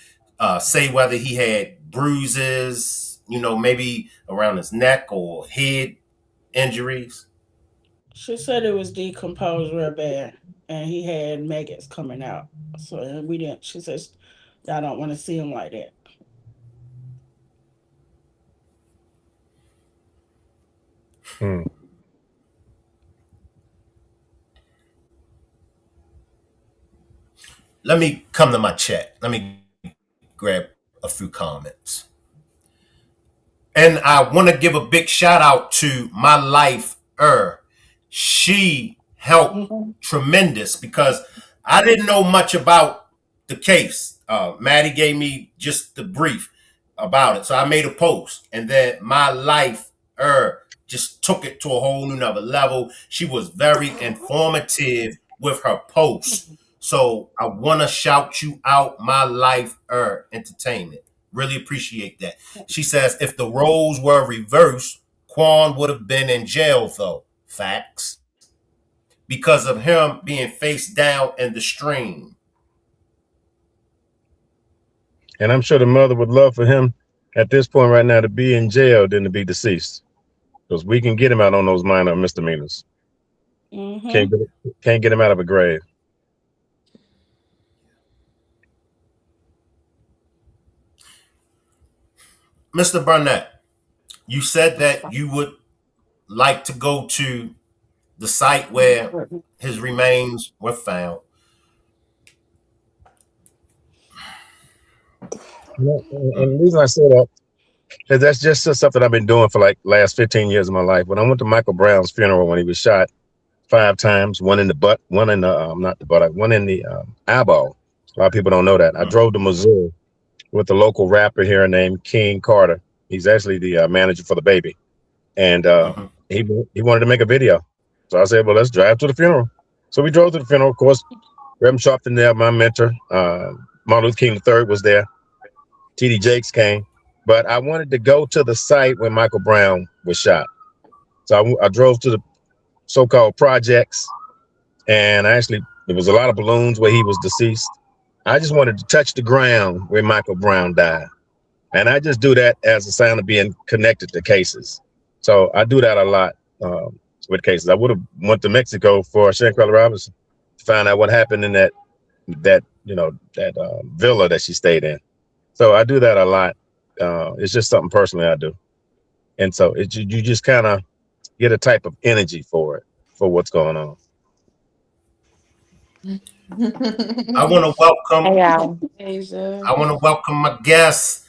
say whether he had bruises, maybe around his neck or head injuries? She said it was decomposed real bad, and he had maggots coming out. So we didn't. She says, "Y'all don't want to see him like that." Hmm. Let me come to my chat. Let me grab a few comments. And I want to give a big shout out to my life, she helped Mhm. tremendous because I didn't know much about the case. Maddie gave me just the brief about it. So I made a post, and then my life, just took it to a whole new another level. She was very informative with her post. So I want to shout you out, my life, entertainment. Really appreciate that. She says, if the roles were reversed, Quan would have been in jail, though. Facts. Because of him being face down in the stream. And I'm sure the mother would love for him at this point right now to be in jail than to be deceased, because we can get him out on those minor misdemeanors. Can't Mhm. get can't get him out of a grave. Mr. Barnett, you said that you would like to go to the site where his remains were found. And the reason I say that is that's just something I've been doing for like last 15 years of my life. When I went to Michael Brown's funeral when he was shot 5 times, one in the butt, one in the not the butt, one in the eyeball. A lot of people don't know that. I Mm-hmm. drove to Missouri with a local rapper here named King Carter. He's actually the manager for the baby, and Mm-hmm. he wanted to make a video. So I said, well, let's drive to the funeral. So we drove to the funeral. Of course, Reverend Sharpton there, my mentor. Martin Luther King III was there. T.D. Jakes came. But I wanted to go to the site where Michael Brown was shot. So I drove to the so-called projects, and actually there was a lot of balloons where he was deceased. I just wanted to touch the ground where Michael Brown died. And I just do that as a sign of being connected to cases. So I do that a lot with cases. I would have went to Mexico for Shanquella Robinson to find out what happened in that villa that she stayed in. So I do that a lot. It's just something personally I do, and so you just kind of get a type of energy for it, for what's going on. I want to welcome. Yeah. Asia. I want to welcome my guest.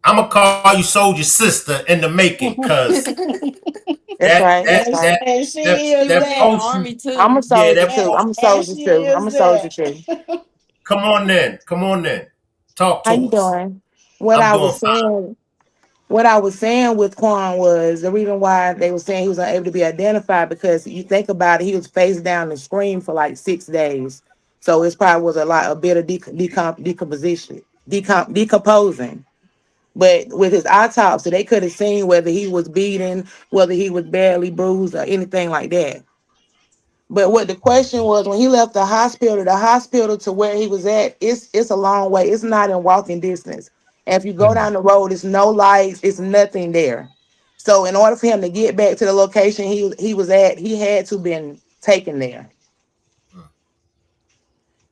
I'm gonna call you Soldier Sister in the making, cause That's that right. that That's and, right. that and she that is He was that in the that. post you. army I'm a too. Yeah, soldier that too. And, I'm a and soldier she too. I'm is a soldier that. too. come on in. Come on in. Talk How you to us. doing? What I'm I doing was saying, what I was saying with Quan was the reason why they were saying he was unable to be identified because you think about it, he was face down and screamed for like 6 days. So it's probably was a bit of decomposition, decomposing. But with his autopsy, they could have seen whether he was beaten, whether he was badly bruised, or anything like that. But what the question was when he left the hospital to where he was at, it's a long way. It's not in walking distance. And if you go Mm, down the road, it's no lights, it's nothing there. So in order for him to get back to the location he was at, he had to been taken there. us.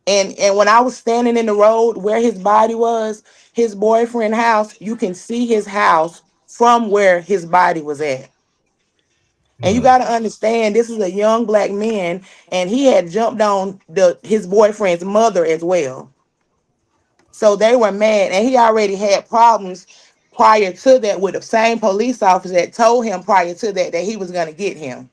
And when I was standing in the road where his body was, his boyfriend house, you can see his house from where his body was at. And you mm, got to understand, this is a young black man, and he had jumped on his boyfriend's mother as well. So they were mad, and he already had problems prior to that with the same police officer that told him prior to that he was going to get him.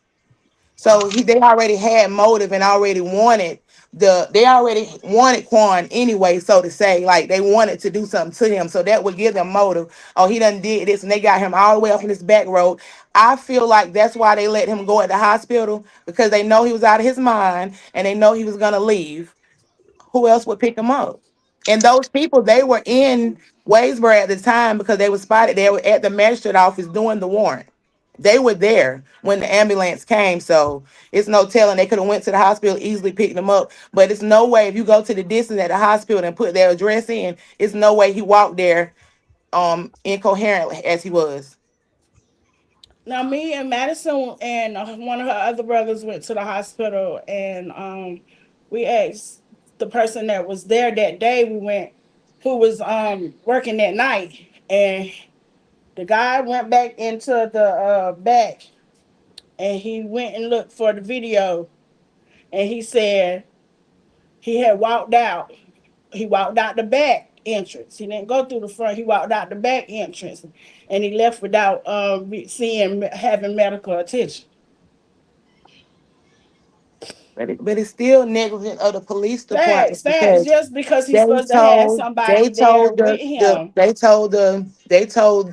So they already had motive and already wanted they already wanted Quan anyway, so to say, like they wanted to do something to him. So that would give them motive. Oh, he done did this, and they got him all the way up in this back road. I feel like that's why they let him go at the hospital because they know he was out of his mind and they know he was gonna leave. Who else would pick him up? And those people, they were in Waysboro at the time because they were spotted. They were at the magistrate office doing the warrant. They were there when the ambulance came, so it's no telling. They could have went to the hospital, easily picked them up. But it's no way if you go to the distance at the hospital and put their address in, it's no way he walked there incoherently as he was. Now, me and Madison and one of her other brothers went to the hospital, and we asked the person that was there that day. We went, who was working that night, and the guy went back into the back, and he went and looked for the video, and he said he had walked out. He walked out the back entrance. He didn't go through the front. He walked out the back entrance, and he left without seeing having medical attention. But it's still negligent of the police department Facts, facts. because Just because he's supposed to have somebody there with him. they told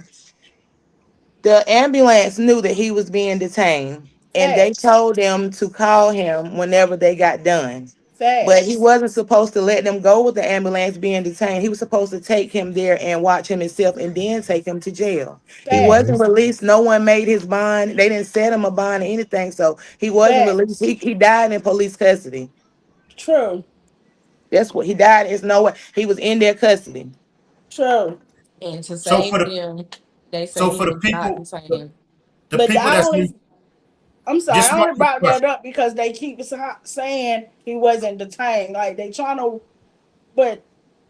the ambulance knew that he was being detained, and they Facts, told them to call him whenever they got done. But he facts, wasn't supposed to let them go with the ambulance being detained. He was supposed to take him there and watch him himself and then take him to jail. He mhm. wasn't facts. released. No one made his bond. They didn't set him a bond or anything. So he wasn't released. Facts. He died in police custody. True, That's what he died. It's no way. He was in their custody. true. And to So for save the him, they so say he for the was not people, the same. the But people I that's only, new, I'm sorry, just I one only quick brought that question. up because they keep saying he wasn't detained. Like they trying to, but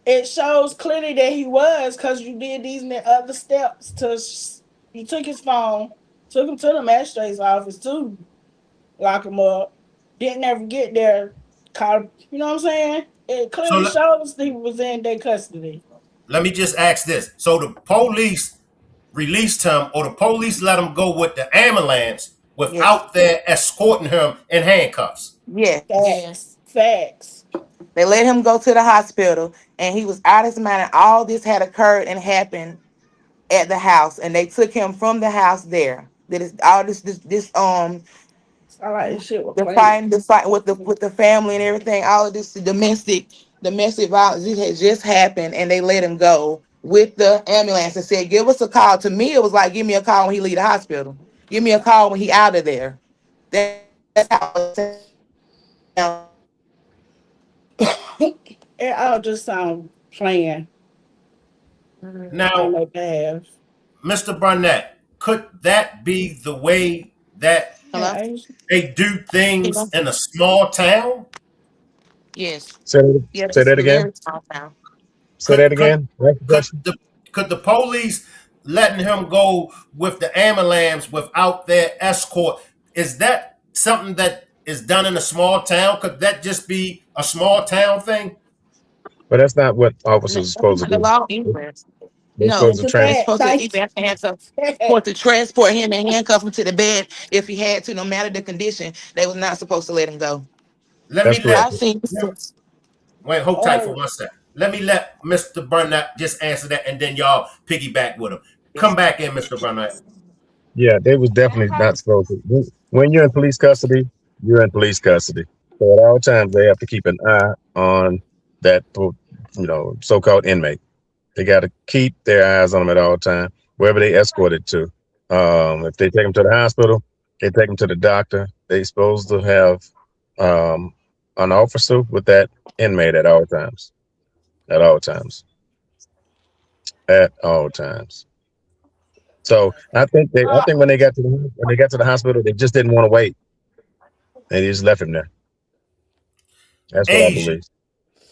it shows clearly that he was because you did these and the other steps you took his phone, took him to the magistrate's office to lock him up. Didn't ever get there. Called, you know what I'm saying? It So clearly shows he was in their custody. let me just ask this: so the police released him, or the police let him go with the ambulance Yes. without their escorting him in handcuffs? Yes. Yeah. Facts. Facts. They let him go to the hospital and he was out of his mind. And all this had occurred and happened at the house. And they took him from the house there. That is all this I like this shit with the fight with the family and everything, all of this domestic violence, this had just happened and they let him go with the ambulance and said, give us a call. To me, it was like, give me a call when he leave the hospital. Give me a call when he out of there. That's how it sounds. It all just sound playing on Now, their behalf. Mr. Barnett, could that be the way that Hello? Yeah, they do things Hello? in a small town? Yes. Say that, Yeah, say this is that a again. very small town. Say that Could could again. What's the could question? the could the police letting him go with the ambulance without their escort, is that something that is done in a small town? Could that just be a small town thing? But that's not what No, officers are that's supposed not to the do. law either. They're supposed No. that's to a They're fact. supposed to Thank even have to you. supposed to transport him and handcuff him to the bed if he had to, no matter the condition. They was not supposed to let him go. Let That's me let, correct. I've seen let- Wait, hold tight for Oh, 1 second. Let me let Mr. Barnett just answer that, and then y'all piggyback with him. Come Yes. back in, Mr. Barnett. Yeah, they was definitely not supposed to. When you're in police custody, you're in police custody. So at all times, they have to keep an eye on that, so-called inmate. They got to keep their eyes on them at all time, wherever they escorted to. If they take them to the hospital, they take them to the doctor. They supposed to have um, an officer with that inmate at all times. At all times. At all times. So I think when they got to the hospital, they just didn't want to wait, and they just left him there. That's what I Asia, believe.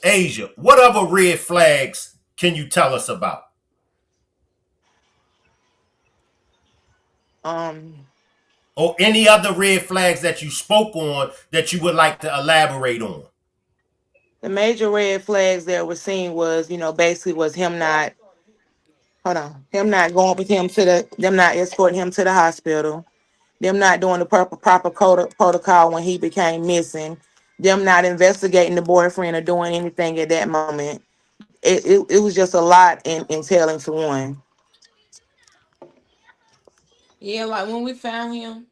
Asia, what other red flags can you tell us about? Um, Or any other red flags that you spoke on that you would like to elaborate on? the major red flags that were seen was, basically was him not, hold on, him not going with him to them not escorting him to the hospital, them not doing the proper protocol when he became missing, them not investigating the boyfriend or doing anything at that moment. It was just a lot in telling to one. Yeah, like when we found him,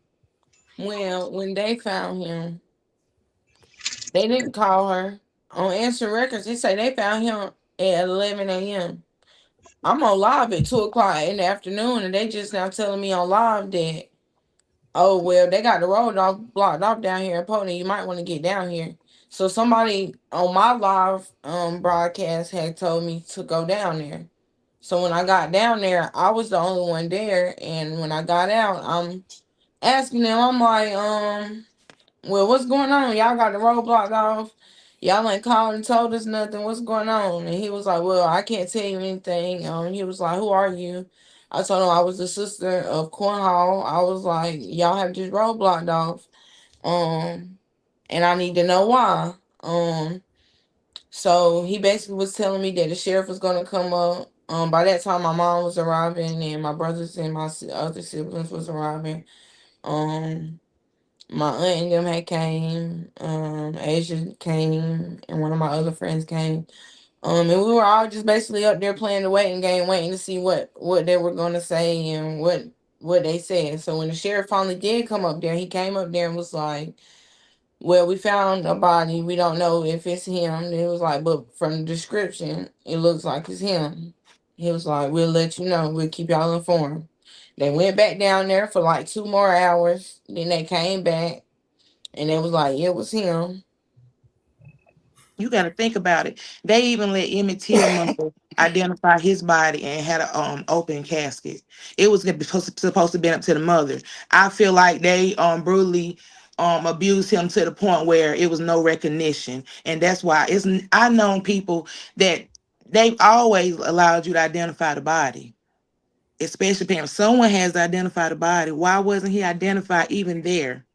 when they found him, they didn't call her. On Answer Records, they say they found him at 11 a.m. I'm on live at 2 o'clock in the afternoon, and they just now telling me on live that, oh, well, they got the road off blocked off down here in Pony. You might want to get down here. So somebody on my live broadcast had told me to go down there. So when I got down there, I was the only one there. And when I got out, I'm asking them, I'm like, well, what's going on? Y'all got the road blocked off. Y'all ain't called and told us nothing. What's going on? And he was like, well, I can't tell you anything. He was like, who are you? I told him I was the sister of Quan. I was like, y'all have this road blocked off. Um, and I need to know why. So he basically was telling me that the sheriff was gonna come up. By that time, my mom was arriving, and my brothers and my other siblings was arriving. Um, my aunt and them had came. Asia came, and one of my other friends came. And we were all just basically up there playing the waiting game, waiting to see what they were gonna say and what they said. So when the sheriff finally did come up there, he came up there and was like, well, we found a body. We don't know if it's him. And it was like, but from the description, it looks like it's him. He was like, we'll let you know. We'll keep y'all informed. They went back down there for like 2 more hours. Then they came back and it was like, it was him. You got to think about it. They even let Emmett Till mother identify his body and had a open casket. It was supposed to be up to the mother. I feel like they brutally abused him to the point where it was no recognition, and that's why it's. I known people that they've always allowed you to identify the body, especially parents. Someone has to identify the body. Why wasn't he identified even there?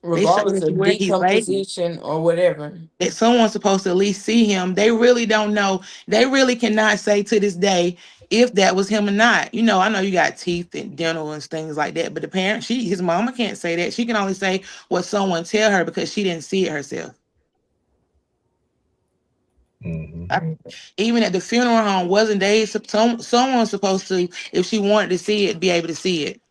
They showed Regardless us of where he laid, decomposition or whatever. that someone's supposed to at least see him. They really don't know. They really cannot say to this day if that was him or not. I know you got teeth and dental and things like that, but the parent, his mama can't say that. She can only say what someone tell her because she didn't see it herself. Hmm. I- Even at the funeral home, wasn't they someone supposed to, if she wanted to see it, be able to see it?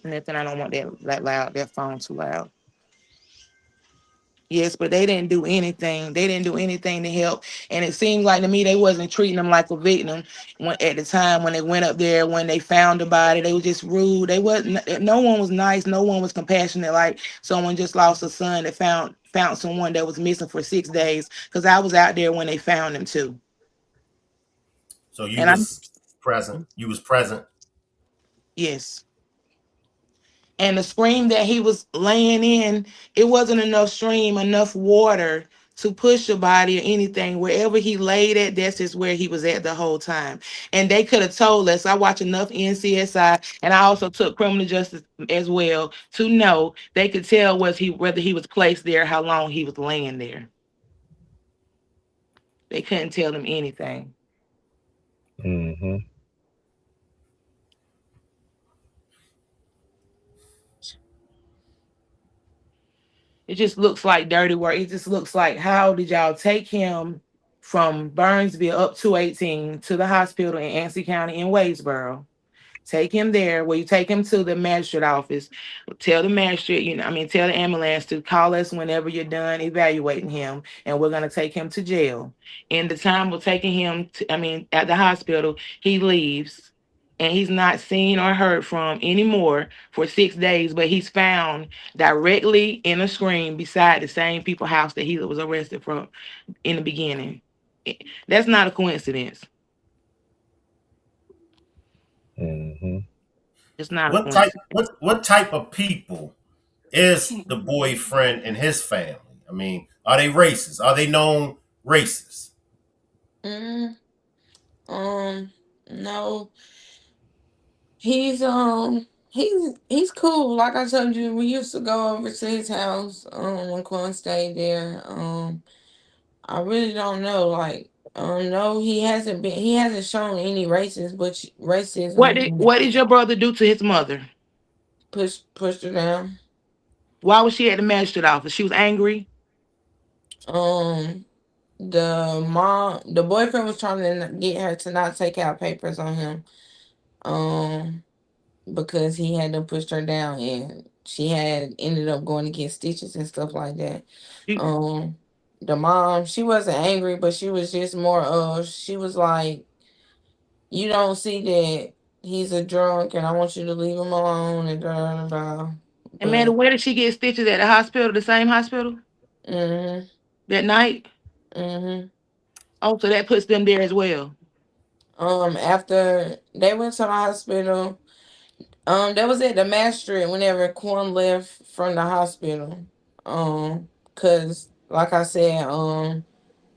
Nothing. I don't want that loud. That phone too loud. Yes, but they didn't do anything. They didn't do anything to help. And it seemed like to me they wasn't treating them like a victim at the time when they went up there, when they found the body. They were just rude. They wasn't, no one was nice, no one was compassionate, like someone just lost a son that found someone that was missing for 6 days. Because I was out there when they found him too. So you And I was present. You was present. yes. And the stream that he was laying in, it wasn't enough stream, enough water to push a body or anything. Wherever he laid at, that's just where he was at the whole time. And they could have told us. I watch enough NCSI, and I also took criminal justice as well to know they could tell whether he was placed there, how long he was laying there. They couldn't tell him anything. Mm-hmm. It just looks like dirty work. It just looks like, how did y'all take him from Burnsville up 218 to the hospital in Anson County in Wadesboro? Take him there. Well, you take him to the magistrate office. Tell the magistrate, tell the ambulance to call us whenever you're done evaluating him, and we're gonna take him to jail. In the time we're taking him to, at the hospital, he leaves, and he's not seen or heard from anymore for 6 days. But he's found directly in a screen beside the same people house that he was arrested from in the beginning. That's not a coincidence. Mm-hmm. It's not a What type coincidence. what type of people is the boyfriend and his family? I mean, are they racist? Are they known racist? Mm, um, no, he's cool. Like I told you, we used to go over to his house when Quan stayed there. I really don't know. Like, no, he hasn't shown any racism. What did your brother do to his mother? Pushed her down. Why was she at the magistrate office? She was angry. Um, the boyfriend was trying to get her to not take out papers on him. Um, because he had to push her down, and she had ended up going to get stitches and stuff like that. She- Um, the mom, she wasn't angry, but she was just more of, she was like, you don't see that he's a drunk, and I want you to leave him alone, and da da da. And man, But where did she get stitches at the hospital? The same hospital mm-hmm, that night? mm-hmm. Oh, so that puts them there as well. After they went to the hospital, that was at the magistrate whenever Quan left from the hospital. Cause like I said,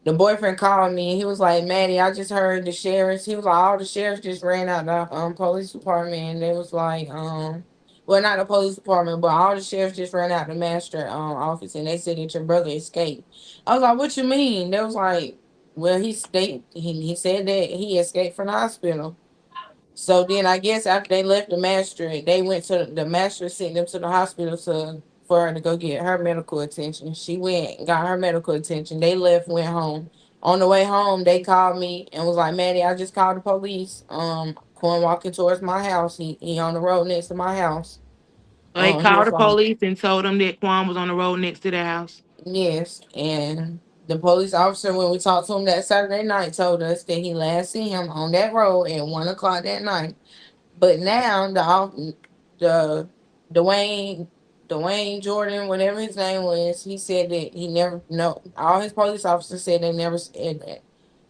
the boyfriend called me and he was like, Maddie, I just heard the sheriffs. He was like, all the sheriffs just ran out the police department, and they was like, well, not the police department, but all the sheriffs just ran out the master office, and they said that your brother escaped. I was like, what you mean? They was like, well, he said that he escaped from the hospital. So then I guess after they left the magistrate, they went to the magistrate, sent them to the hospital for her to go get her medical attention. She went and got her medical attention. They left, went home. On the way home, they called me and was like, Maddie, I just called the police. Corn walking towards my house. He on the road next to my house. So they He called was the like, police and told them that Quan was on the road next to their house. yes. And the police officer, when we talked to him that Saturday night, told us that he last seen him on that road at 1 o'clock that night. But now the Dwayne Dwayne Jordan, whatever his name was, he said that he never no all his police officers said they never said that.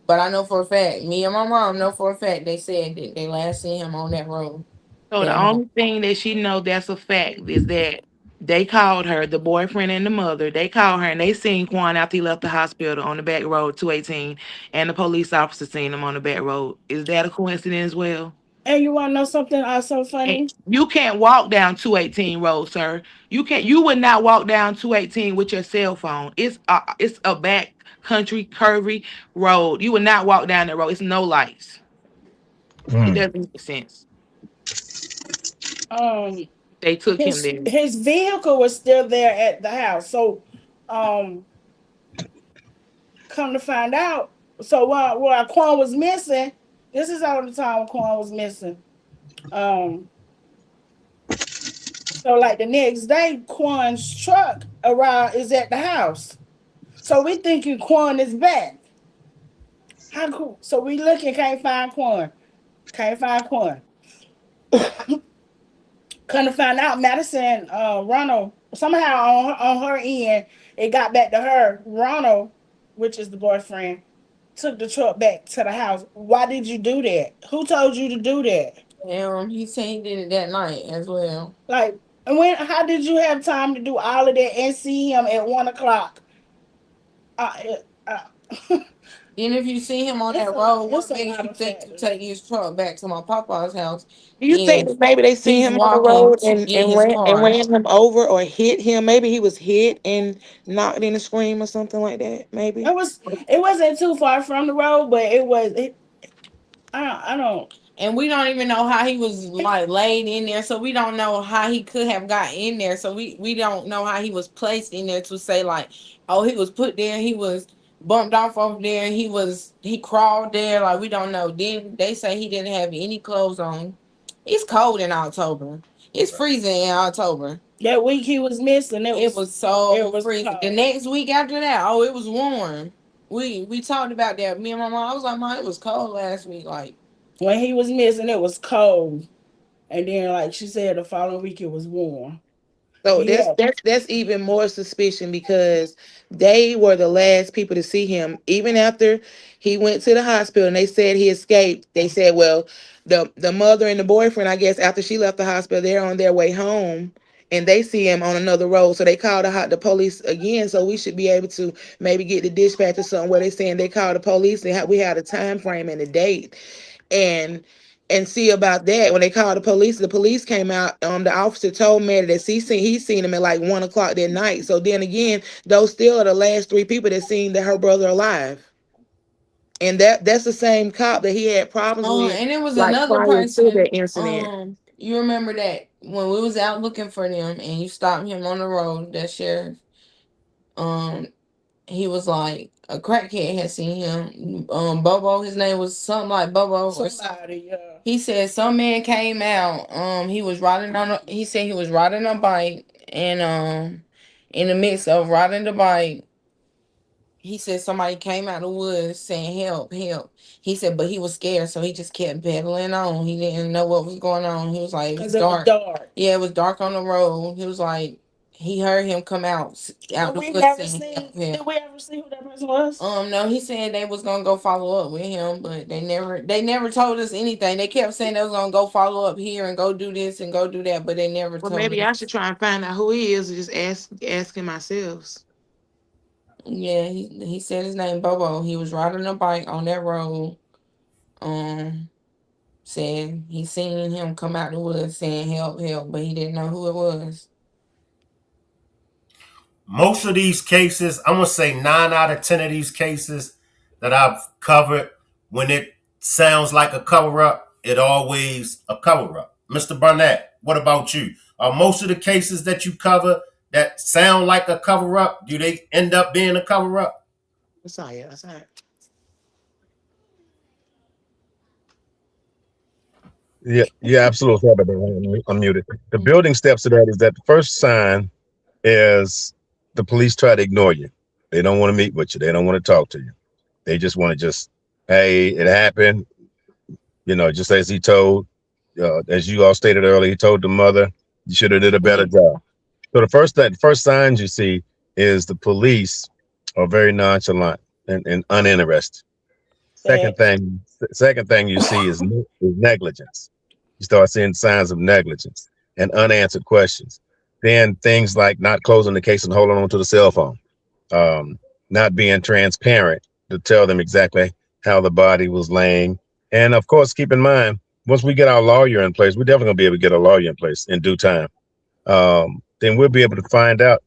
But I know for a fact, me and my mom know for a fact they said that they last seen him on that road So the that night. only thing that she know that's a fact is that they called her, the boyfriend and the mother. They called her and they seen Quan after he left the hospital on the back road 218, and the police officer seen him on the back road. Is that a coincidence as well? And you want to know something so And funny? you can't walk down 218 road, sir. You can't. You would not walk down 218 with your cell phone. It's a back country curvy road. You would not walk down that road. It's no lights. It Mm. doesn't make sense. Um, They took him his there. his vehicle was still there at the house. So, um, come to find out, so while Quan was missing, this is all the time when Quan was missing. Um, so like the next day, Quan's truck arrived is at the house. So we thinking Quan is back. How cool? So we looking, can't find Quan. Can't find Quan. Come to find out, Madison, Ronald, somehow on her end, it got back to her. Ronald, which is the boyfriend, took the truck back to the house. Why did you do that? Who told you to do that? And he said he did it that night as well. Like, and when? How did you have time to do all of that and see him at 1 o'clock? Uh, uh, Then if you see him on that road, what made you think to take his truck back to my papa's house? Do you think Is that maybe they seen he's him on the walking road to get and his car. ran him over or hit him? Maybe he was hit and knocked in a scream or something like that. Maybe. It wasn't too far from the road, but it was it. I don't. And we don't even know how he was like laid in there, so we don't know how he could have got in there. So we don't know how he was placed in there to say like, oh, he was put there, he was bumped off over there, and he crawled there. Like we don't know. Then they say he didn't have any clothes on. It's cold in October. It's freezing in October. That week he was missing. It was so freezing. The next week after that, oh, it was warm. We talked about that. Me and my mom. I was like, Mom, it was cold last week. Like when he was missing, it was cold, and then like she said, the following week it was warm. So Yeah, that's even more suspicion because they were the last people to see him. Even after he went to the hospital and they said he escaped, they said, well, the mother and the boyfriend, I guess, after she left the hospital, they're on their way home and they see him on another road. So they called the police again. So we should be able to maybe get the dispatch or something where they saying they called the police and we had a time frame and a date. And see about that. When they called the police came out. The officer told Mary that he seen him at like 1 o'clock that night. So then again, those still are the last three people that seen that her brother alive. And that's the same cop that he had problems with, and it was like another prior to person. that incident. You remember that when we was out looking for them and you stopped him on the road, that sheriff, um, he was like a crackhead had seen him. Bobo, his name was something like Bobo. somebody. Yeah. He said some man came out. He was riding on. He said he was riding a bike, and in the midst of riding the bike, he said somebody came out of the woods saying help, help. He said, but he was scared, so he just kept pedaling on. He didn't know what was going on. He was like, it was dark. Yeah, it was dark on the road. He was like, he heard him come out the woods saying help, help. Did we ever see who that person was? No, he said they was gonna go follow up with him, but they never told us anything. They kept saying they was gonna go follow up here and go do this and go do that, but they never Well, told maybe I us. should try and find out who he is and just ask him myself. Yeah, he said his name Bobo. He was riding a bike on that road. Um, Said he seen him come out the woods saying help, help, but he didn't know who it was. Most of these cases, I'm gonna say 9 out of 10 of these cases that I've covered, when it sounds like a cover up, it always a cover up. Mr. Barnett, what about you? Are most of the cases that you cover that sound like a cover up, do they end up being a cover up? Sorry. Yeah, yeah, absolutely. Sorry about that. I'm muted. The building steps to that is that the first sign is the police try to ignore you. They don't want to meet with you. They don't want to talk to you. They just want to hey, it happened. Just as he told, as you all stated earlier, he told the mother, you should have did a better job. So the first signs you see is the police are very nonchalant and uninterested. Second thing you see is negligence. You start seeing signs of negligence and unanswered questions. Then things like not closing the case and holding on to the cell phone, not being transparent to tell them exactly how the body was laying. And of course, keep in mind, once we get our lawyer in place, we're definitely gonna be able to get a lawyer in place in due time. Then we'll be able to find out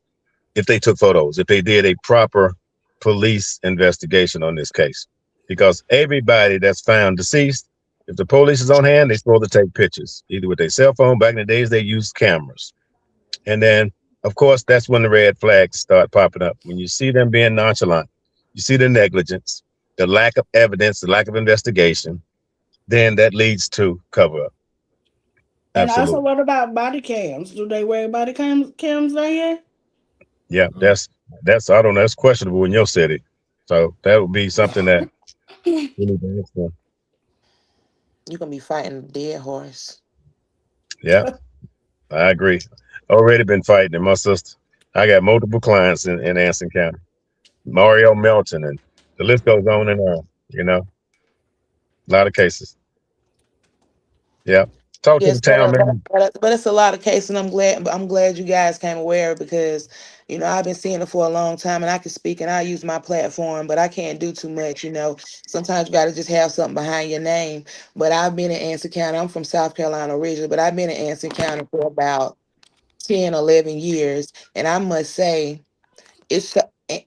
if they took photos, if they did a proper police investigation on this case. Because everybody that's found deceased, if the police is on hand, they're supposed to take pictures, either with their cell phone. Back in the days, they used cameras. And then, of course, that's when the red flags start popping up. When you see them being nonchalant, you see the negligence, the lack of evidence, the lack of investigation, then that leads to cover up. And also, Absolutely. what about body cams? Do they wear cams there yet? Yeah, I don't know, that's questionable in your city. So that would be something that we need to ask them. You're gonna be fighting a dead horse. Yeah, I agree. Already been fighting it, my sister. I got multiple clients in Anson County. Mario Melton, and the list goes on and on, a lot of cases. Yeah. Talk to the Yes, town man. but it's a lot of cases, and I'm glad you guys came aware because I've been seeing it for a long time, and I can speak and I use my platform, but I can't do too much. Sometimes you got to just have something behind your name. But I've been in Anson County. I'm from South Carolina originally, but I've been in Anson County for about 10, 11 years, and I must say it's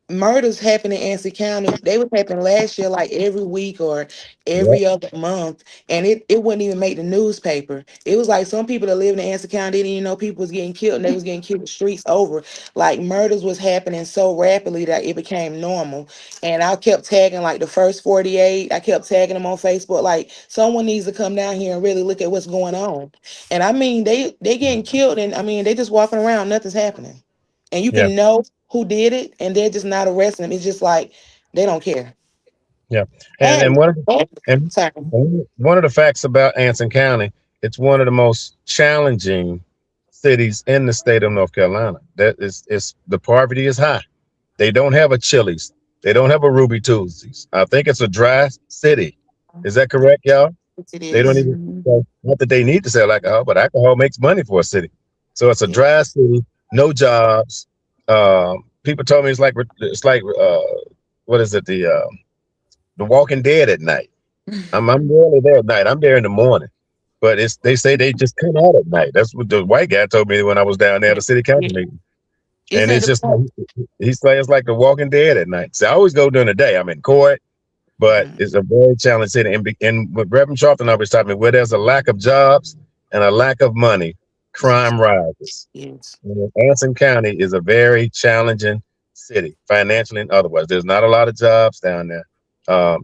murders happen in Anson County. They was happening last year, like every week or Yep. every other month, and it wouldn't even make the newspaper. It was like some people that live in Anson County didn't even know people was getting killed, and they was getting killed the streets over. Like murders was happening so rapidly that it became normal. And I kept tagging like the first 48. I kept tagging them on Facebook. Like someone needs to come down here and really look at what's going on. And I mean, they getting killed, and I mean they just walking around, nothing's happening, and you Yeah. can know who did it, and they're just not arresting them. It's just like they don't care. Yeah. And And, and one of the, and sorry. one of the facts about Anson County, it's one of the most challenging cities in the state of North Carolina. That is the poverty is high. They don't have a Chili's. They don't have a Ruby Tuesdays. I think it's a dry city. Is that correct, y'all? Yes, it They don't is. even, Mhm. well, not that they need to sell alcohol, but alcohol makes money for a city. So it's a Yeah. dry city, no jobs. People told me it's like what is it, the Walking Dead at night. I'm rarely there at night. I'm there in the morning, but they say they just come out at night. That's what the white guy told me when I was down there at Yeah. the city council Yeah. meeting. It's And at it's the just point. he's saying it's like the Walking Dead at night. So I always go during the day. I'm in court, but Mhm. it's a very challenging city. And what Reverend Charlton always taught me, where there's a lack of jobs and a lack of money, crime rises. Yes. And Anson County is a very challenging city, financially and otherwise. There's not a lot of jobs down there.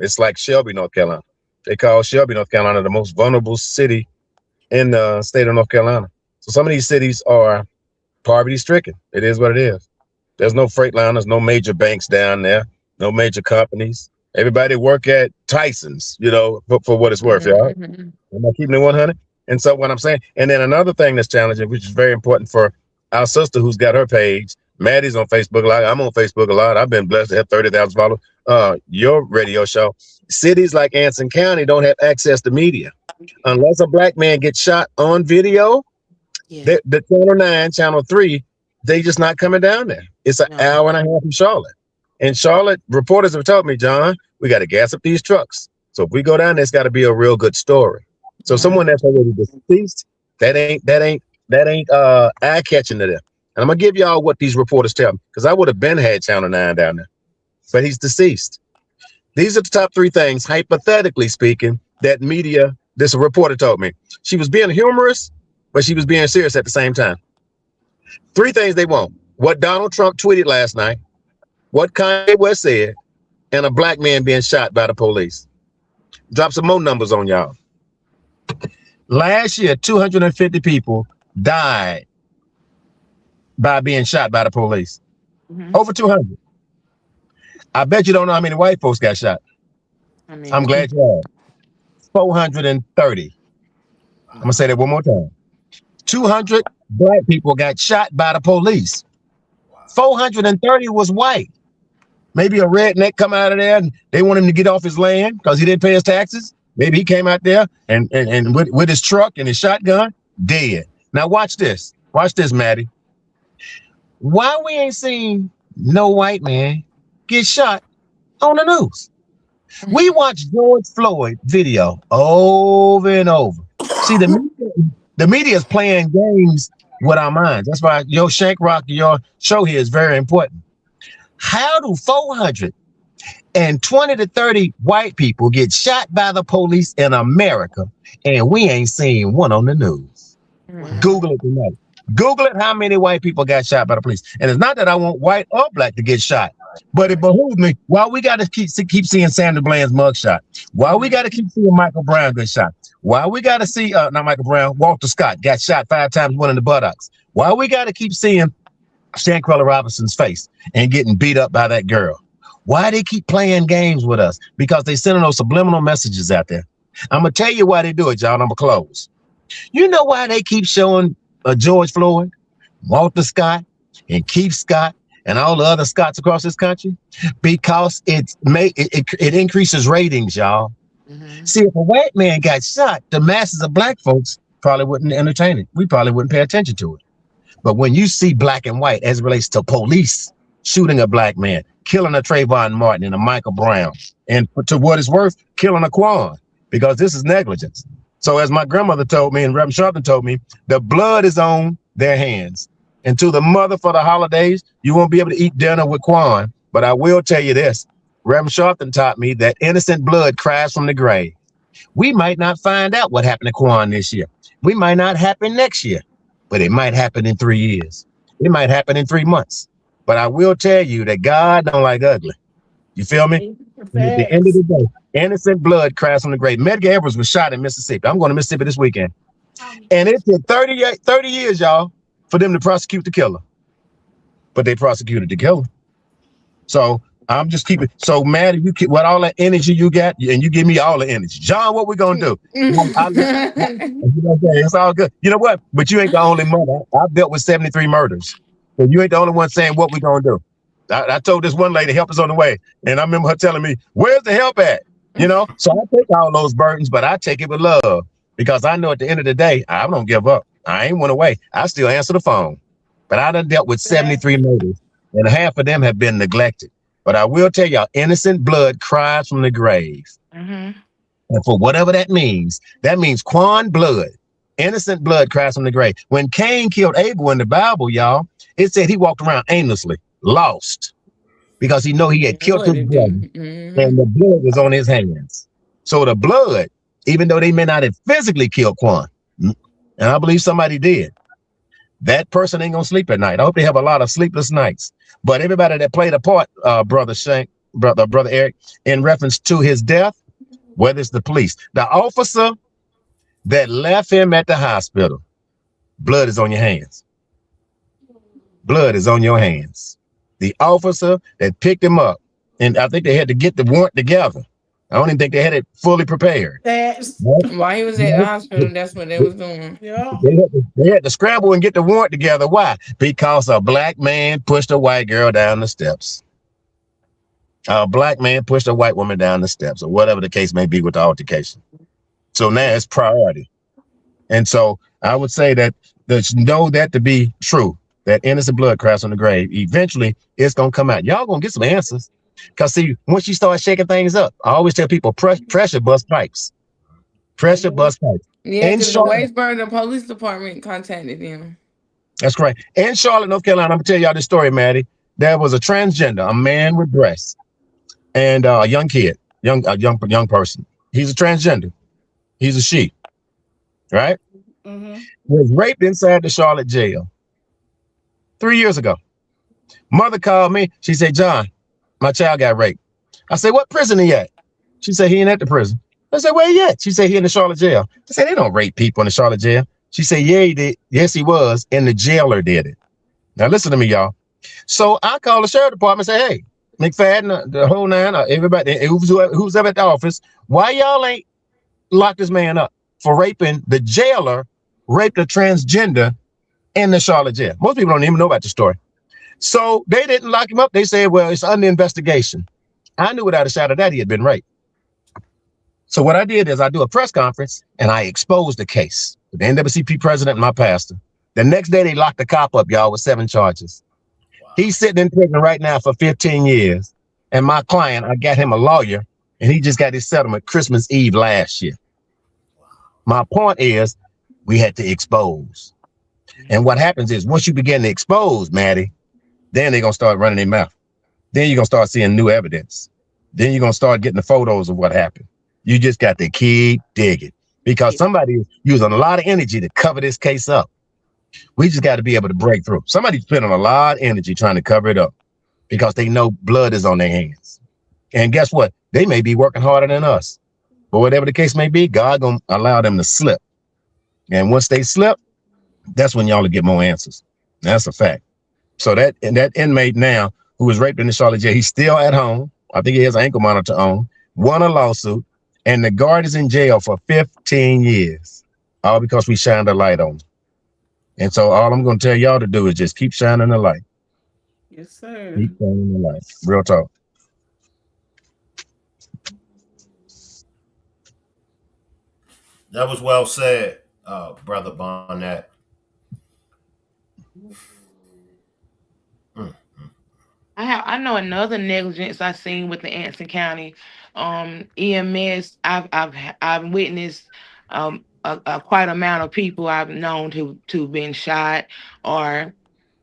It's like Shelby, North Carolina. They call Shelby, North Carolina, the most vulnerable city in the state of North Carolina. So some of these cities are poverty stricken. It is what it is. There's no freight liners, no major banks down there, no major companies. Everybody work at Tyson's, for what it's worth, y'all. Mhm. Am I keeping it 100? And so what I'm saying, and then another thing that's challenging, which is very important for our sister who's got her page, Maddie's on Facebook a lot. I'm on Facebook a lot. I've been blessed to have 30,000 followers. Your radio show. Cities like Anson County don't have access to media. Unless a black man gets shot on video, Yeah. the Channel 9, Channel 3, they just not coming down there. It's an No. hour and a half from Charlotte. And Charlotte, reporters have told me, John, we got to gas up these trucks. So if we go down there, it's got to be a real good story. So someone Mhm. that's already deceased, that ain't eye catching to them. And I'm gonna give y'all what these reporters tell me, because I would have been had Channel 9 down there, but he's deceased. These are the top three things, hypothetically speaking, that media, this reporter told me. She was being humorous, but she was being serious at the same time. Three things they want: what Donald Trump tweeted last night, what Kanye West said, and a black man being shot by the police. Drop some more numbers on y'all. Last year, 250 people died by being shot by the police. Mhm. Over 200. I bet you don't know how many white folks got shot. I mean, I'm glad you asked. 430. I'm going to say that one more time. 200 black people got shot by the police. 430 was white. Maybe a redneck come out of there and they want him to get off his land because he didn't pay his taxes. Maybe he came out there and with his truck and his shotgun, dead. Now watch this. Watch this, Maddie. Why we ain't seen no white man get shot on the news? We watch George Floyd video over and over. See, the media is playing games with our minds. That's why your Shank Rock, your show here is very important. How do 420 to 30 white people get shot by the police in America and we ain't seen one on the news? wow. Google it tonight. Google it, how many white people got shot by the police. And it's not that I want white or black to get shot, but it behooves me. Why we got to keep seeing Sandra Bland's mugshot? Why we got to keep seeing Michael Brown get shot? Why we got to see, not Michael Brown, Walter Scott got shot 5 times, one in the buttocks? Why we got to keep seeing Shanquella Robinson's face and getting beat up by that girl? Why they keep playing games with us? Because they sending those subliminal messages out there. I'm going to tell you why they do it, y'all. I'm going to close. You know why they keep showing George Floyd, Walter Scott, and Keith Scott, and all the other Scotts across this country? Because it increases ratings, y'all. Mhm. See, if a white man got shot, the masses of black folks probably wouldn't entertain it. We probably wouldn't pay attention to it. But when you see black and white as it relates to police shooting a black man, killing a Trayvon Martin and a Michael Brown, and to what it's worth, killing a Quan, because this is negligence. So as my grandmother told me and Reverend Sharpton told me, the blood is on their hands. And to the mother for the holidays, you won't be able to eat dinner with Quan. But I will tell you this, Reverend Sharpton taught me that innocent blood cries from the grave. We might not find out what happened to Quan this year. We might not happen next year, but it might happen in 3 years. It might happen in 3 months. But I will tell you that God don't like ugly. You feel me? And at the end of the day, innocent blood cries from the grave. Medgar Evers was shot in Mississippi. I'm going to Mississippi this weekend. And it took 30 years, y'all, for them to prosecute the killer. But they prosecuted the killer. So I'm just keeping. So, Maddie, you keep what all that energy you got, and you give me all the energy. John, what we gonna do? It's all good. You know what? But you ain't the only mother. I've dealt with 73 murders. So you ain't the only one saying what we gonna do. I told this one lady, help is on the way. And I remember her telling me, where's the help at? You know, so I take all those burdens, but I take it with love because I know at the end of the day, I don't give up. I ain't went away. I still answer the phone. But I done dealt with 73 murders, and half of them have been neglected. But I will tell y'all, innocent blood cries from the grave. And for whatever that means Quan blood. Innocent blood cries from the grave. When Cain killed Abel in the Bible, y'all, it said he walked around aimlessly, lost, because he know he had killed his brother, and the blood was on his hands. So the blood, even though they may not have physically killed Quan, and I believe somebody did, that person ain't gonna sleep at night. I hope they have a lot of sleepless nights. But everybody that played a part, brother Shank, brother Eric, in reference to his death, whether it's the police, the officer that left him at the hospital, blood is on your hands. Blood is on your hands. The officer that picked him up, and I think they had to get the warrant together. I don't even think they had it fully prepared. While he was at the hospital, that's what they was doing. Yeah. They had to scramble and get the warrant together. Why? Because a black man pushed a white girl down the steps. A black man pushed a white woman down the steps, or whatever the case may be with the altercation. So now it's priority. And so I would say that know that to be true, that innocent blood cries on the grave. Eventually, it's going to come out. Y'all going to get some answers. Because, see, once you start shaking things up, I always tell people, pressure bust pipes. Pressure bust pipes. Yeah, because the Waitsburg Police Department contacted them. That's correct. In Charlotte, North Carolina, I'm going to tell y'all this story, Maddie. There was a transgender, a man with breasts, and a young kid, young person. He's a transgender. He's a she, right? Was raped inside the Charlotte jail 3 years ago. Mother called me. She said, John, my child got raped. I said, what prison he at? She said, he ain't at the prison. I said, where he at? She said, he in the Charlotte jail. I said, they don't rape people in the Charlotte jail. She said, yeah, he did. Yes, he was. And the jailer did it. Now, listen to me, y'all. So I called the sheriff department and say, hey, McFadden, the whole nine, everybody, who's ever at the office, why y'all ain't locked this man up for raping the jailer, raped a transgender in the Charlotte jail? Most people don't even know about the story. So they didn't lock him up. They said, well, it's under investigation. I knew without a shadow that he had been raped. So what I did is I do a press conference and I exposed the case with the NAACP president and my pastor. The next day they locked the cop up, y'all, with 7 charges. Wow. He's sitting in prison right now for 15 years. And my client, I got him a lawyer, and he just got his settlement Christmas Eve last year. My point is we had to expose. And what happens is once you begin to expose, Maddie, then they're going to start running their mouth. Then you're going to start seeing new evidence. Then you're going to start getting the photos of what happened. You just got to keep digging because somebody is using a lot of energy to cover this case up. We just got to be able to break through. Somebody's spending a lot of energy trying to cover it up because they know blood is on their hands. And guess what? They may be working harder than us. But whatever the case may be, God going to allow them to slip. And once they slip, that's when y'all will get more answers. That's a fact. So that inmate now who was raped in the Charlotte jail, he's still at home. I think he has an ankle monitor on, won a lawsuit, and the guard is in jail for 15 years, all because we shined a light on him. And so all I'm going to tell y'all to do is just keep shining the light. Yes, sir. Keep shining the light. Real talk. That was well said. Brother Barnett. Mm. I know another negligence I seen with the Anson County EMS. I've witnessed a quite amount of people I've known to been shot or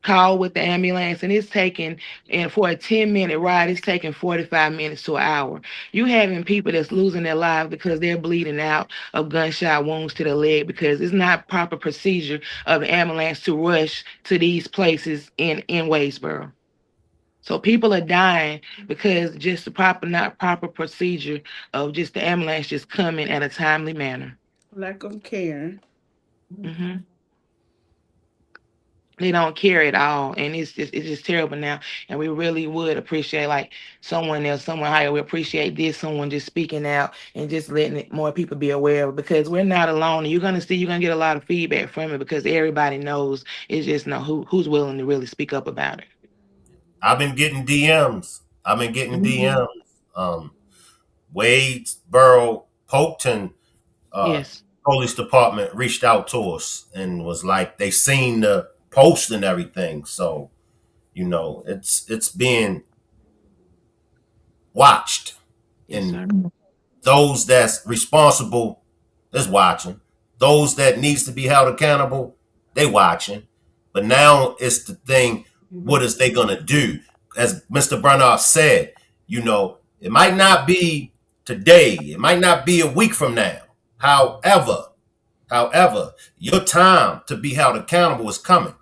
called with the ambulance, and it's taking, and for a 10-minute ride, it's taking 45 minutes to an hour. You having people that's losing their lives because they're bleeding out of gunshot wounds to the leg because it's not proper procedure of the ambulance to rush to these places in Waysboro. So people are dying because just the proper, not proper procedure of just the ambulance just coming at a timely manner. Lack of care. Hmm. They don't care at all, and it's just terrible now. And we really would appreciate like someone else, someone higher. We appreciate this, someone just speaking out and just letting more people be aware of it because we're not alone. And you're gonna get a lot of feedback from it because everybody knows. It's just know who's willing to really speak up about it. I've been getting DMs. I've been getting Mhm. DMs. Wadesboro, Polkton, uh, Yes. police department reached out to us and was like they seen the post and everything. So it's being watched, Yes, and sir. those that's responsible is watching. Those that needs to be held accountable, they watching. But now it's the thing, what is they gonna do? As Mr. Barnett said, it might not be today, it might not be a week from now. However, your time to be held accountable is coming.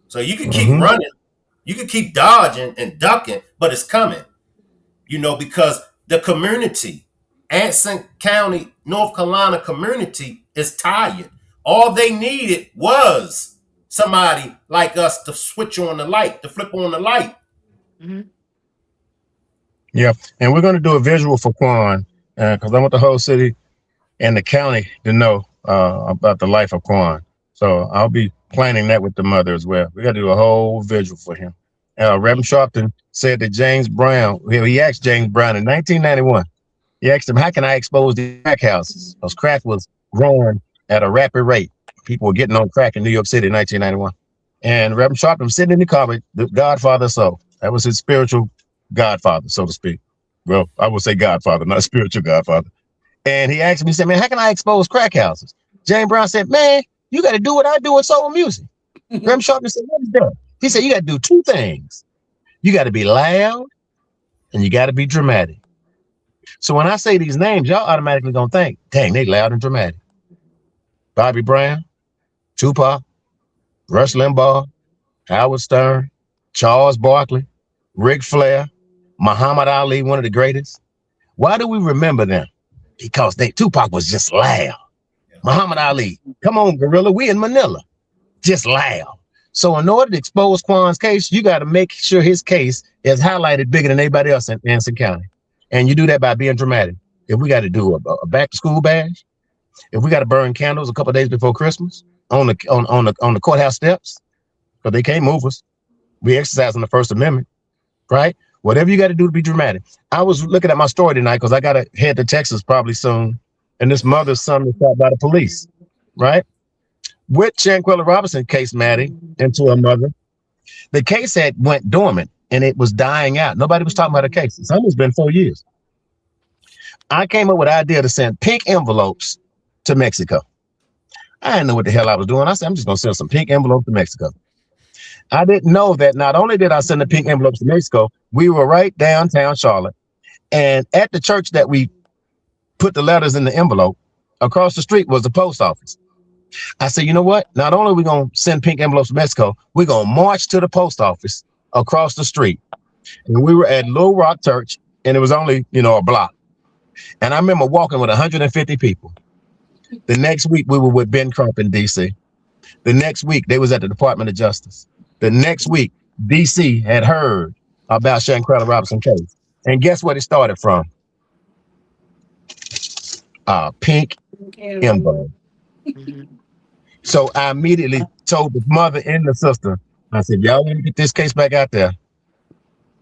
So you can keep Mm-hmm. running, you can keep dodging and ducking, but it's coming. Because the community, Anson County, North Carolina community is tired. All they needed was somebody like us to switch on the light, to flip on the light. Hmm. Yeah, and we're going to do a visual for Quan because I want the whole city and the county to know about the life of Quan. So I'll be planning that with the mother as well. We got to do a whole visual for him. Reverend Sharpton said that James Brown, he asked James Brown in 1991, he asked him, how can I expose the crack houses? Because crack was growing at a rapid rate. People were getting on crack in New York City in 1991. And Reverend Sharpton was sitting in the car with the Godfather soul. That was his spiritual godfather, so to speak. Well, I would say godfather, not spiritual godfather. And he asked me, he said, man, how can I expose crack houses? James Brown said, man, you got to do what I do with soul music. Reverend Sharpton said, what is that? He said, you got to do two things. You got to be loud and you got to be dramatic. So when I say these names, y'all automatically gonna think, dang, they loud and dramatic. Bobby Brown, Tupac, Rush Limbaugh, Howard Stern, Charles Barkley, Ric Flair, Muhammad Ali, one of the greatest. Why do we remember them? Because Tupac was just loud. Muhammad Ali, come on, gorilla, we in Manila, just loud. So in order to expose Quan's case, you got to make sure his case is highlighted bigger than anybody else in Anson County. And you do that by being dramatic. If we got to do a back to school bash, if we got to burn candles a couple of days before Christmas on the courthouse steps, because they can't move us. We exercise on the First Amendment, right? Whatever you got to do to be dramatic. I was looking at my story tonight because I got to head to Texas probably soon. And this mother's son was shot by the police, right? With Shanquella Robinson case, Maddie, into her mother, the case had went dormant and it was dying out. Nobody was talking about the case. It's almost been 4 years. I came up with the idea to send pink envelopes to Mexico. I didn't know what the hell I was doing. I said, I'm just going to send some pink envelopes to Mexico. I didn't know that not only did I send the pink envelopes to Mexico, we were right downtown Charlotte. And at the church that we put the letters in the envelope, across the street was the post office. I said, you know what? Not only are we going to send pink envelopes to Mexico, we're going to march to the post office across the street. And we were at Little Rock Church, and it was only, a block. And I remember walking with 150 people. The next week, we were with Ben Crump in D.C. The next week, they was at the Department of Justice. The next week, D.C. had heard about Shanquella Robinson case. And guess what it started from? Pink envelope. Mhm. So I immediately told the mother and the sister, I said, y'all want to get this case back out there,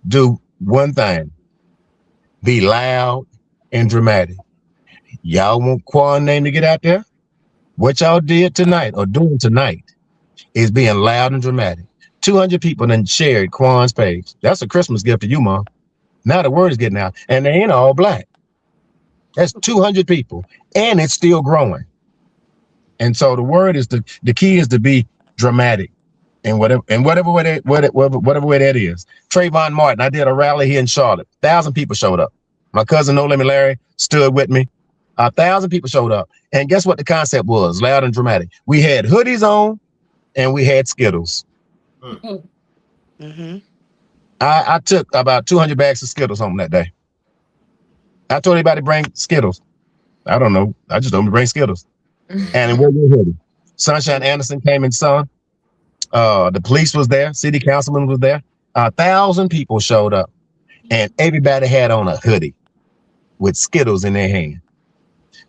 do one thing, be loud and dramatic. Y'all want Quan name to get out there? What y'all did tonight or doing tonight is being loud and dramatic. 200 people then shared Quan's page. That's a Christmas gift to you, Mom. Now the word is getting out, and they ain't all black. That's 200 people, and it's still growing. And so the word is the key is to be dramatic, and whatever way whatever way that is. Trayvon Martin, I did a rally here in Charlotte. 1,000 people showed up. My cousin No Limit Larry stood with me. 1,000 people showed up, and guess what the concept was? Loud and dramatic. We had hoodies on, and we had Skittles. Mm-hmm. I took about 200 bags of Skittles home that day. I told everybody to bring Skittles. I don't know. I just told them to bring Skittles. And wear your hoodie. Sunshine Anderson came and sung. The police was there. City councilman was there. 1,000 people showed up, and everybody had on a hoodie with Skittles in their hand.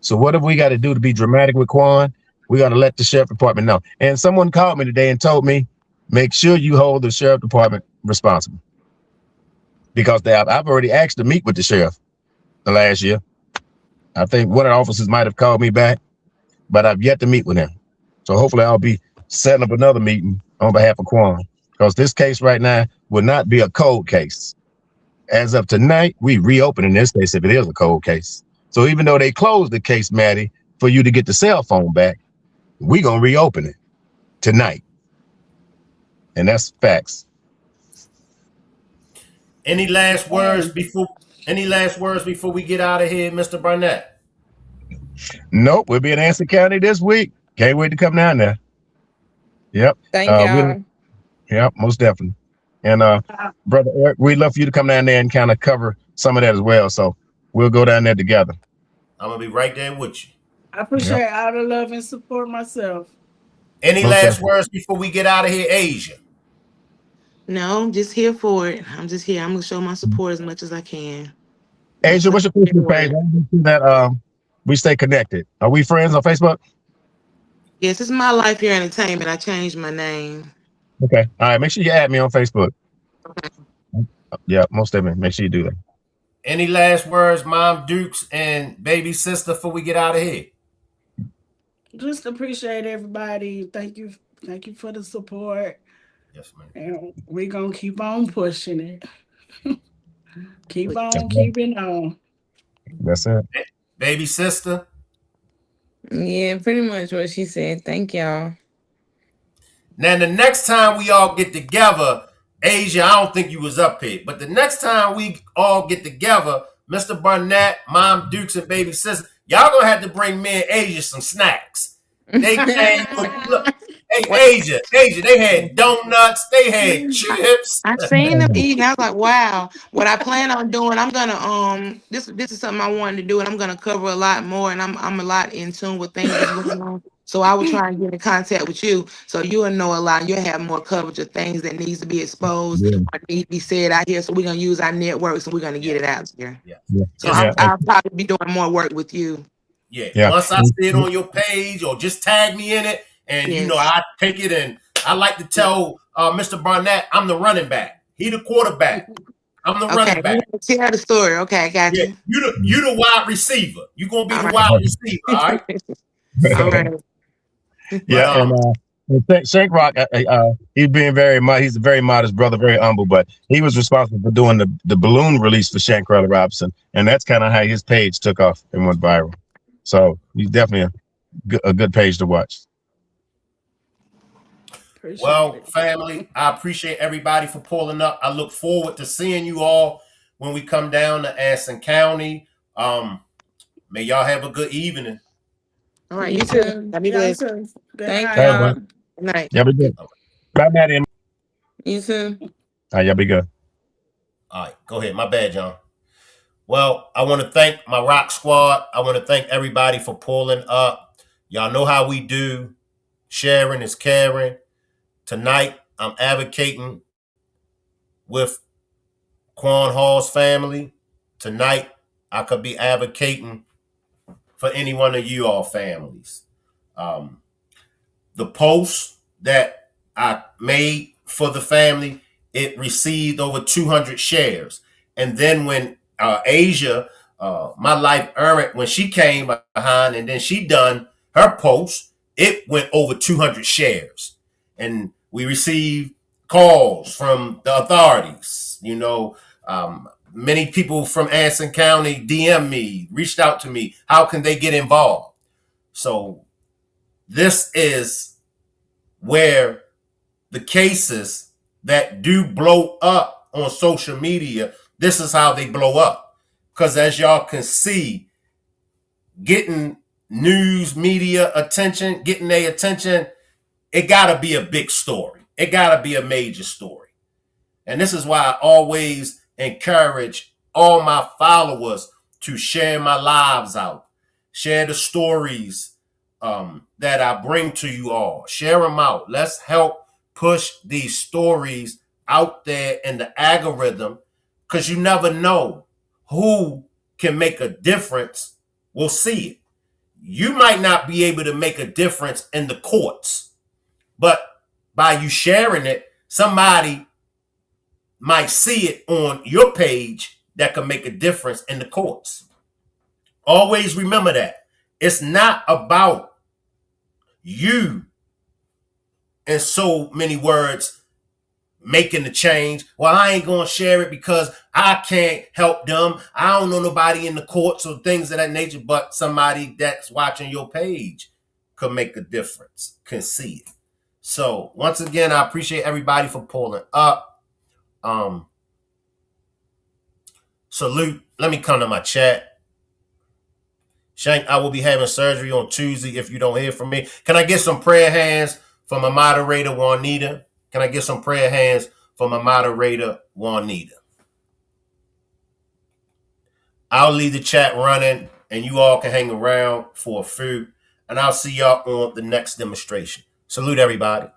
So what have we got to do to be dramatic with Quan? We got to let the sheriff department know. And someone called me today and told me, make sure you hold the sheriff department responsible. Because I've already asked to meet with the sheriff the last year. I think one of the officers might have called me back, but I've yet to meet with him. So hopefully I'll be setting up another meeting on behalf of Quan, because this case right now will not be a cold case. As of tonight, we reopening this case if it is a cold case. So even though they closed the case, Maddie, for you to get the cell phone back, we gonna reopen it tonight. And that's facts. Any last words before we get out of here, Mr. Barnett? Nope, we'll be in Anson County this week. Can't wait to come down there. Yep. Thank y'all. Yep, most definitely. And Brother Eric, we'd love for you to come down there and kind of cover some of that as well. So we'll go down there together. I'm gonna be right there with you. I appreciate all the love and support myself. Any last words before we get out of here, Asia? No, I'm just here for it. I'm just here. I'm gonna show my support as much as I can. Asia, what's your Facebook page? I want to see that we stay connected. Are we friends on Facebook? Yes, it's My Life Here Entertainment. I changed my name. Okay. All right. Make sure you add me on Facebook. Okay. Yeah, most definitely. Make sure you do that. Any last words, Mom Dukes and baby sister, before we get out of here? Just appreciate everybody. Thank you for the support. Yes, ma'am. And we're gonna keep on pushing it. Keep on keeping on. That's it. Baby sister. Yeah, pretty much what she said. Thank y'all. Now, the next time we all get together, Asia, I don't think you was up here, but the next time we all get together, Mr. Barnett, Mom Dukes, and baby sister, y'all gonna have to bring me and Asia some snacks. They came, look, hey, Asia, they had donuts, they had chips. I seen them eating. I was like, wow. What I plan on doing, I'm gonna this is something I wanted to do, and I'm gonna cover a lot more, and I'm a lot in tune with things that's going on. So I will try and get in contact with you, so you'll know a lot. You'll have more coverage of things that needs to be exposed or need to be said out here. So we're gonna use our networks, and we're gonna get it out here. So I'll probably be doing more work with you. Once I see it on your page, or just tag me in it, and you know I take it, and I like to tell Mr. Barnett, I'm the running back. He the quarterback. I'm the running back. Tell the story. Okay, I got you. You the wide receiver. You gonna be the wide receiver, all right? All right. Yeah, and Shank Rock, he's a very modest brother, very humble, but he was responsible for doing the balloon release for Shankrella Robinson, and that's kind of how his page took off and went viral. So he's definitely a good page to watch. Well, family, I appreciate everybody for pulling up. I look forward to seeing you all when we come down to Anson County. May y'all have a good evening. All right, you too. Be blessed. Thank y'all. Good night. Y'all be good. Bye, Maddie. You too. All right, y'all be good. All right, go ahead. My bad, John. Well, I want to thank my Rock Squad. I want to thank everybody for pulling up. Y'all know how we do. Sharing is caring. Tonight, I'm advocating with Quan Hall's family. Tonight, I could be advocating for any one of you all families. The post that I made for the family, it received over 200 shares. And then when Asia, my life errant, when she came behind and then she done her post, it went over 200 shares. And we received calls from the authorities. Many people from Anson County DM me, reached out to me. How can they get involved? So this is where the cases that do blow up on social media, this is how they blow up. Because as y'all can see, getting news media attention, getting their attention, it got to be a big story. It got to be a major story. And this is why I always encourage all my followers to share my lives out, share the stories that I bring to you all. Share them out. Let's help push these stories out there in the algorithm, because you never know who can make a difference. We'll see it. You might not be able to make a difference in the courts, but by you sharing it, somebody might see it on your page that can make a difference in the courts. Always remember that. It's not about you, in so many words, making the change. Well, I ain't going to share it because I can't help them. I don't know nobody in the courts or things of that nature, but somebody that's watching your page could make a difference, can see it. So once again, I appreciate everybody for pulling up. Salute. Let me come to my chat. Shank, I will be having surgery on Tuesday if you don't hear from me. Can I get some prayer hands for my moderator, Juanita? Can I get some prayer hands for my moderator, Juanita? I'll leave the chat running and you all can hang around for a few. And I'll see y'all on the next demonstration. Salute, everybody.